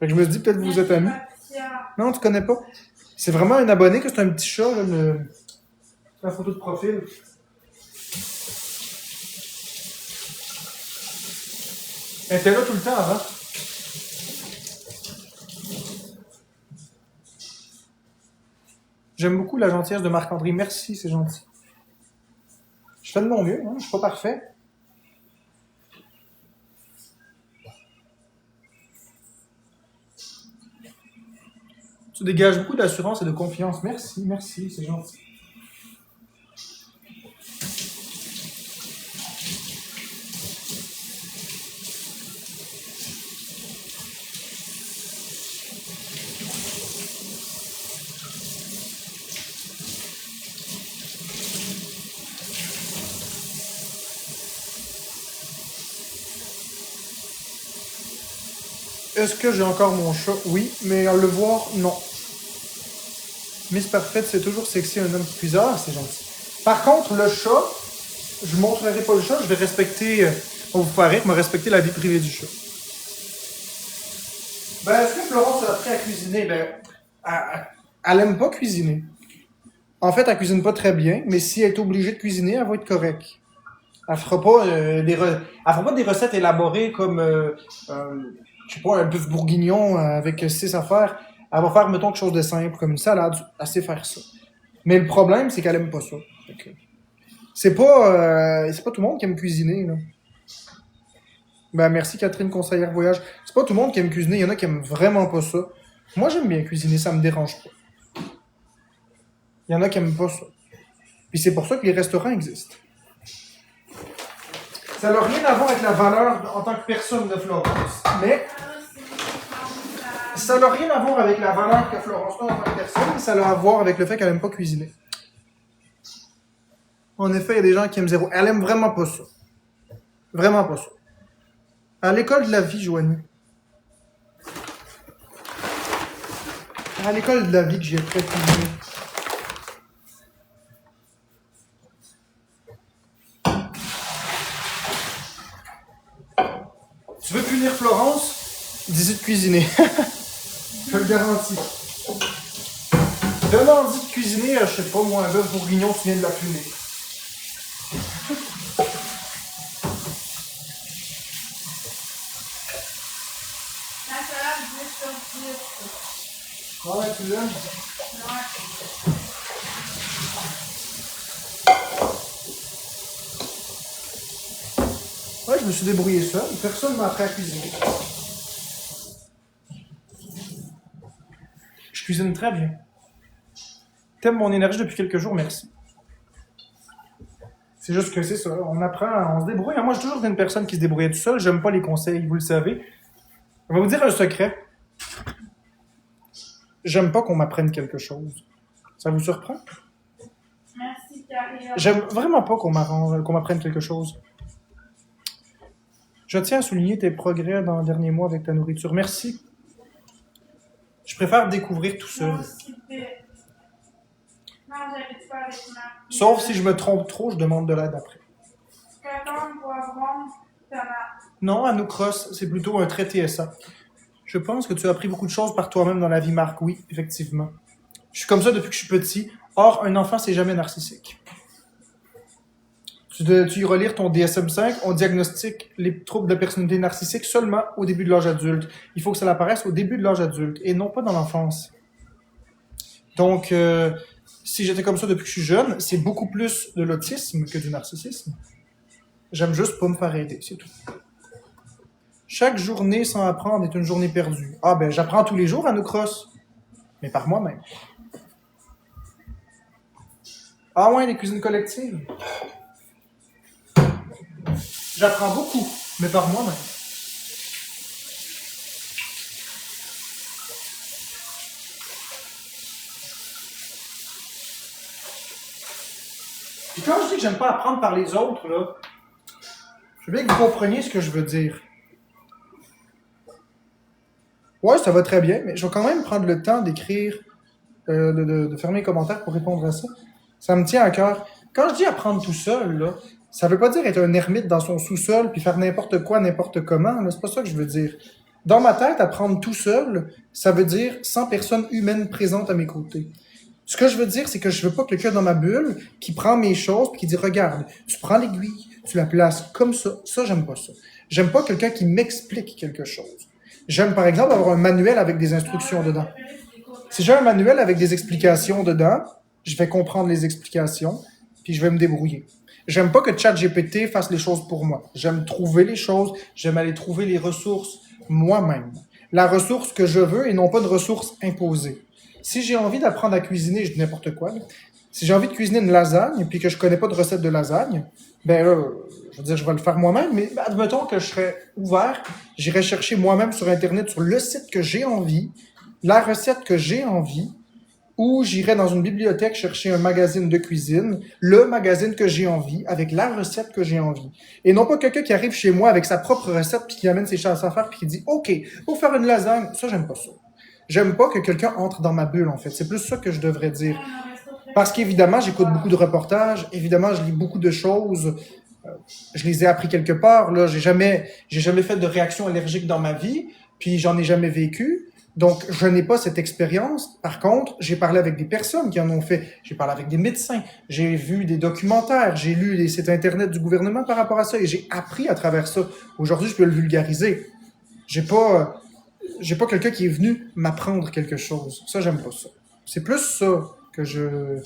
Fait que je me dis, peut-être que vous êtes amis. Patricia. Non, tu connais pas. C'est vraiment un abonné que c'est un petit chat, là, la photo de profil. Elle était là tout le temps avant. J'aime beaucoup la gentillesse de Marc-André. Merci, c'est gentil. Je fais de mon mieux, hein? Je suis pas parfait. Tu dégages beaucoup d'assurance et de confiance. Merci, merci, c'est gentil. Est-ce que j'ai encore mon chat? Oui, mais à le voir, non. Miss Parfaite, c'est toujours sexy un homme qui cuisine. Ah, c'est gentil. Par contre, le chat, je ne montrerai pas le chat, je vais respecter, on vous faire rire, mais respecter la vie privée du chat. Ben, est-ce que Florence a appris à cuisiner? Ben, elle, elle aime pas cuisiner. Ben, elle aime pas cuisiner. En fait, elle cuisine pas très bien, mais si elle est obligée de cuisiner, elle va être correcte. Elle fera pas elle fera pas des recettes élaborées comme, je sais pas, un bœuf bourguignon avec 6 affaires. Elle va faire, mettons, quelque chose de simple, comme une salade. Elle sait faire ça. Mais le problème, c'est qu'elle aime pas ça. Fait que c'est pas tout le monde qui aime cuisiner, là. Ben, merci Catherine, conseillère voyage. C'est pas tout le monde qui aime cuisiner. Il y en a qui aiment vraiment pas ça. Moi, j'aime bien cuisiner, ça me dérange pas. Il y en a qui aiment pas ça. Puis c'est pour ça que les restaurants existent. Ça n'a rien à voir avec la valeur en tant que personne de Florence, mais ça n'a rien à voir avec la valeur que Florence a en tant que personne, mais ça a à voir avec le fait qu'elle aime pas cuisiner. En effet, il y a des gens qui aiment zéro. Elle aime vraiment pas ça. Vraiment pas ça. À l'école de la vie, Joanie. À l'école de la vie que j'ai fait cuisiner. Tu veux punir Florence? Dis-y de cuisiner. Je te le garantis. Demande-y de cuisiner, je sais pas, moi, un bœuf bourguignon, tu viens de la punir. La salade 10 sur 10. Ah ouais, tu l'aimes? Ouais. Ouais, je me suis débrouillé seul. Personne m'a appris à cuisiner. Je cuisine très bien. T'aimes mon énergie depuis quelques jours, merci. C'est juste que c'est ça. On apprend, on se débrouille. Moi, j'ai toujours été une personne qui se débrouillait tout seul. J'aime pas les conseils, vous le savez. Je vais vous dire un secret. J'aime pas qu'on m'apprenne quelque chose. Ça vous surprend? Merci, Karine. J'aime vraiment pas qu'on m'apprenne quelque chose. Je tiens à souligner tes progrès dans le dernier mois avec ta nourriture. Merci. Je préfère découvrir tout seul. Moi aussi, non, j'habite pas avec ma. Sauf si je me trompe trop, je demande de l'aide après. Concombre, poivron, tomate. Non, Anoukros, c'est plutôt un trait TSA. Je pense que tu as appris beaucoup de choses par toi-même dans la vie, Marc. Oui, effectivement. Je suis comme ça depuis que je suis petit. Or, un enfant, c'est jamais narcissique. Tu iras lire ton DSM-5, on diagnostique les troubles de personnalité narcissique seulement au début de l'âge adulte. Il faut que ça apparaisse au début de l'âge adulte et non pas dans l'enfance. Donc, si j'étais comme ça depuis que je suis jeune, c'est beaucoup plus de l'autisme que du narcissisme. J'aime juste pas me faire aider, c'est tout. Chaque journée sans apprendre est une journée perdue. Ah ben, j'apprends tous les jours à Anoukros, mais par moi-même. Ah ouais, les cuisines collectives. J'apprends beaucoup, mais par moi-même. Et quand je dis que j'aime pas apprendre par les autres, là, je veux bien que vous compreniez ce que je veux dire. Ouais, ça va très bien, mais je vais quand même prendre le temps d'écrire, de faire mes commentaires pour répondre à ça. Ça me tient à cœur. Quand je dis apprendre tout seul, là, ça veut pas dire être un ermite dans son sous-sol puis faire n'importe quoi, n'importe comment. Là, c'est pas ça que je veux dire. Dans ma tête, apprendre tout seul, ça veut dire sans personne humaine présente à mes côtés. Ce que je veux dire, c'est que je veux pas quelqu'un dans ma bulle qui prend mes choses puis qui dit regarde, tu prends l'aiguille, tu la places comme ça. Ça, j'aime pas ça. J'aime pas quelqu'un qui m'explique quelque chose. J'aime par exemple avoir un manuel avec des instructions dedans. Si j'ai un manuel avec des explications dedans, je vais comprendre les explications puis je vais me débrouiller. J'aime pas que ChatGPT fasse les choses pour moi. J'aime trouver les choses, j'aime aller trouver les ressources moi-même. La ressource que je veux et non pas une ressource imposée. Si j'ai envie d'apprendre à cuisiner, je dis n'importe quoi. Là. Si j'ai envie de cuisiner une lasagne puis que je connais pas de recette de lasagne, ben là, je veux dire, je vais le faire moi-même, mais admettons que je serais ouvert, j'irais chercher moi-même sur Internet, sur le site que j'ai envie, la recette que j'ai envie, ou j'irais dans une bibliothèque chercher un magazine de cuisine, le magazine que j'ai envie, avec la recette que j'ai envie. Et non pas quelqu'un qui arrive chez moi avec sa propre recette puis qui amène ses choses à faire puis qui dit « OK, pour faire une lasagne, ça, j'aime pas ça. » J'aime pas que quelqu'un entre dans ma bulle, en fait. C'est plus ça que je devrais dire. Parce qu'évidemment, j'écoute beaucoup de reportages, évidemment, je lis beaucoup de choses, je les ai appris quelque part, là, j'ai jamais fait de réaction allergique dans ma vie, puis j'en ai jamais vécu. Donc, je n'ai pas cette expérience. Par contre, j'ai parlé avec des personnes qui en ont fait. J'ai parlé avec des médecins. J'ai vu des documentaires. J'ai lu les sites Internet du gouvernement par rapport à ça. Et j'ai appris à travers ça. Aujourd'hui, je peux le vulgariser. J'ai pas quelqu'un qui est venu m'apprendre quelque chose. Ça, j'aime pas ça. C'est plus ça que je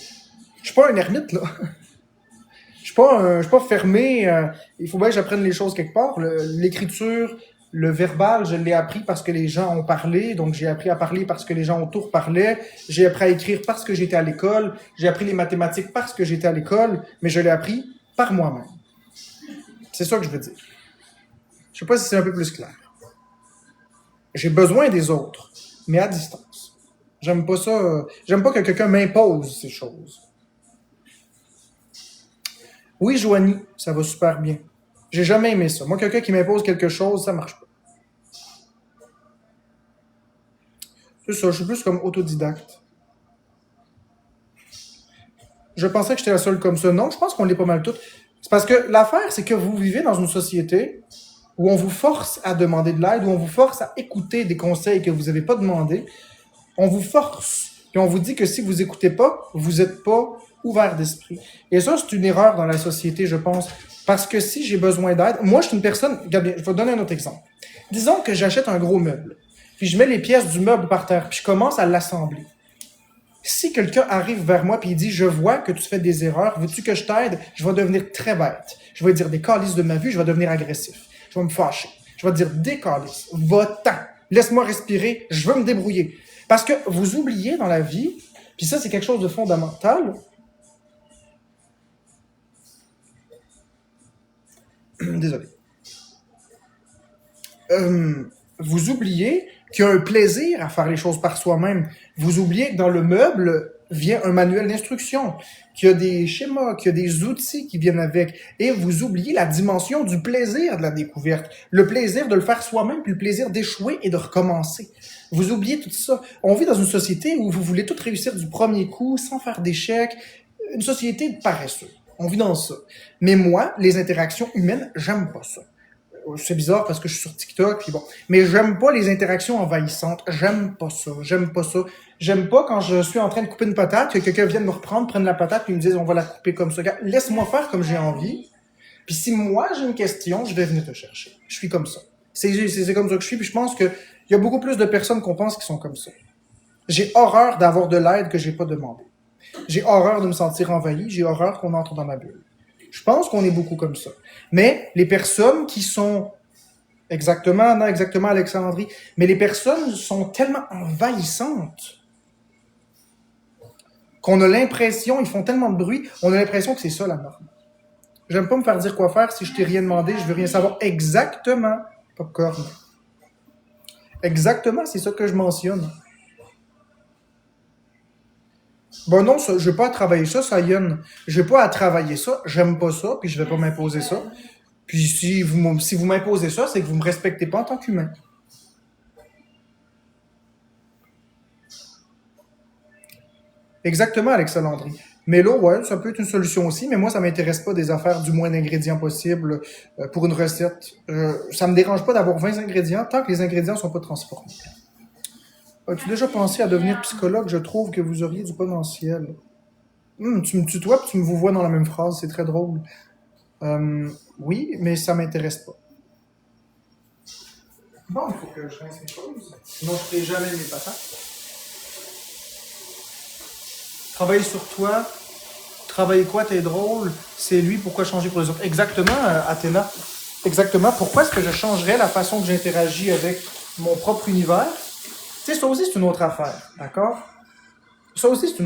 suis pas un ermite, là. Je suis pas fermé. Il faut bien que j'apprenne les choses quelque part. L'écriture, le verbal, je l'ai appris parce que les gens ont parlé. Donc, j'ai appris à parler parce que les gens autour parlaient. J'ai appris à écrire parce que j'étais à l'école. J'ai appris les mathématiques parce que j'étais à l'école. Mais je l'ai appris par moi-même. C'est ça que je veux dire. Je sais pas si c'est un peu plus clair. J'ai besoin des autres, mais à distance. J'aime pas ça. J'aime pas que quelqu'un m'impose ces choses. Oui, Joanie, ça va super bien. J'ai jamais aimé ça. Moi, quelqu'un qui m'impose quelque chose, ça marche pas. C'est ça, je suis plus comme autodidacte. Je pensais que j'étais la seule comme ça. Non, je pense qu'on l'est pas mal toutes. C'est parce que l'affaire, c'est que vous vivez dans une société où on vous force à demander de l'aide, où on vous force à écouter des conseils que vous n'avez pas demandé. On vous force, puis on vous dit que si vous écoutez pas, vous n'êtes pas ouvert d'esprit. Et ça, c'est une erreur dans la société, je pense. Parce que si j'ai besoin d'aide, moi, je suis une personne... Regardez, je vais vous donner un autre exemple. Disons que j'achète un gros meuble, puis je mets les pièces du meuble par terre, puis je commence à l'assembler. Si quelqu'un arrive vers moi puis il dit « Je vois que tu fais des erreurs, veux-tu que je t'aide? » Je vais devenir très bête. Je vais dire des calices de ma vue, je vais devenir agressif. Je vais me fâcher. Je vais dire « Des calices, va-t'en, laisse-moi respirer, je veux me débrouiller. » Parce que vous oubliez dans la vie, puis ça c'est quelque chose de fondamental, désolé. Vous oubliez qu'il y a un plaisir à faire les choses par soi-même. Vous oubliez que dans le meuble vient un manuel d'instruction, qu'il y a des schémas, qu'il y a des outils qui viennent avec. Et vous oubliez la dimension du plaisir de la découverte. Le plaisir de le faire soi-même, puis le plaisir d'échouer et de recommencer. Vous oubliez tout ça. On vit dans une société où vous voulez tout réussir du premier coup, sans faire d'échecs. Une société de paresseux. On vit dans ça. Mais moi, les interactions humaines, j'aime pas ça. C'est bizarre parce que je suis sur TikTok, puis bon. Mais j'aime pas les interactions envahissantes. J'aime pas ça. J'aime pas ça. J'aime pas quand je suis en train de couper une patate, que quelqu'un vienne me reprendre, prenne la patate, puis me dise on va la couper comme ça. Laisse-moi faire comme j'ai envie. Puis si moi j'ai une question, je vais venir te chercher. Je suis comme ça. C'est comme ça que je suis, puis je pense que il y a beaucoup plus de personnes qu'on pense qui sont comme ça. J'ai horreur d'avoir de l'aide que j'ai pas demandé. J'ai horreur de me sentir envahi. J'ai horreur qu'on entre dans ma bulle. Je pense qu'on est beaucoup comme ça. Mais les personnes qui sont... Exactement, Alexandrie. Mais les personnes sont tellement envahissantes qu'on a l'impression, ils font tellement de bruit, on a l'impression que c'est ça la norme. J'aime pas me faire dire quoi faire si je t'ai rien demandé, je veux rien savoir. Exactement, Popcorn. Exactement, c'est ça que je mentionne. Bon non, je n'ai pas à travailler ça, Sayenne. Je n'ai pas à travailler ça, j'aime pas ça, puis je vais pas m'imposer ça. Puis si vous m'imposez ça, c'est que vous me respectez pas en tant qu'humain. Exactement, Alexandrie. Mais là, ouais, ça peut être une solution aussi, mais moi, ça m'intéresse pas des affaires du moins d'ingrédients possible pour une recette. Ça me dérange pas d'avoir 20 ingrédients tant que les ingrédients sont pas transformés. As-tu déjà pensé à devenir psychologue? Je trouve que vous auriez du potentiel. Tu me tutoies puis tu me vous vois dans la même phrase, c'est très drôle. Oui, mais ça m'intéresse pas. Bon, il faut que je rince mes choses. Sinon, je ferai jamais mes patates. Travailler sur toi. Travailler quoi, t'es drôle. C'est lui, pourquoi changer pour les autres? Exactement, Athéna. Exactement. Pourquoi est-ce que je changerais la façon que j'interagis avec mon propre univers? Tu sais, ça aussi, c'est une autre affaire, d'accord? Ça aussi, c'est une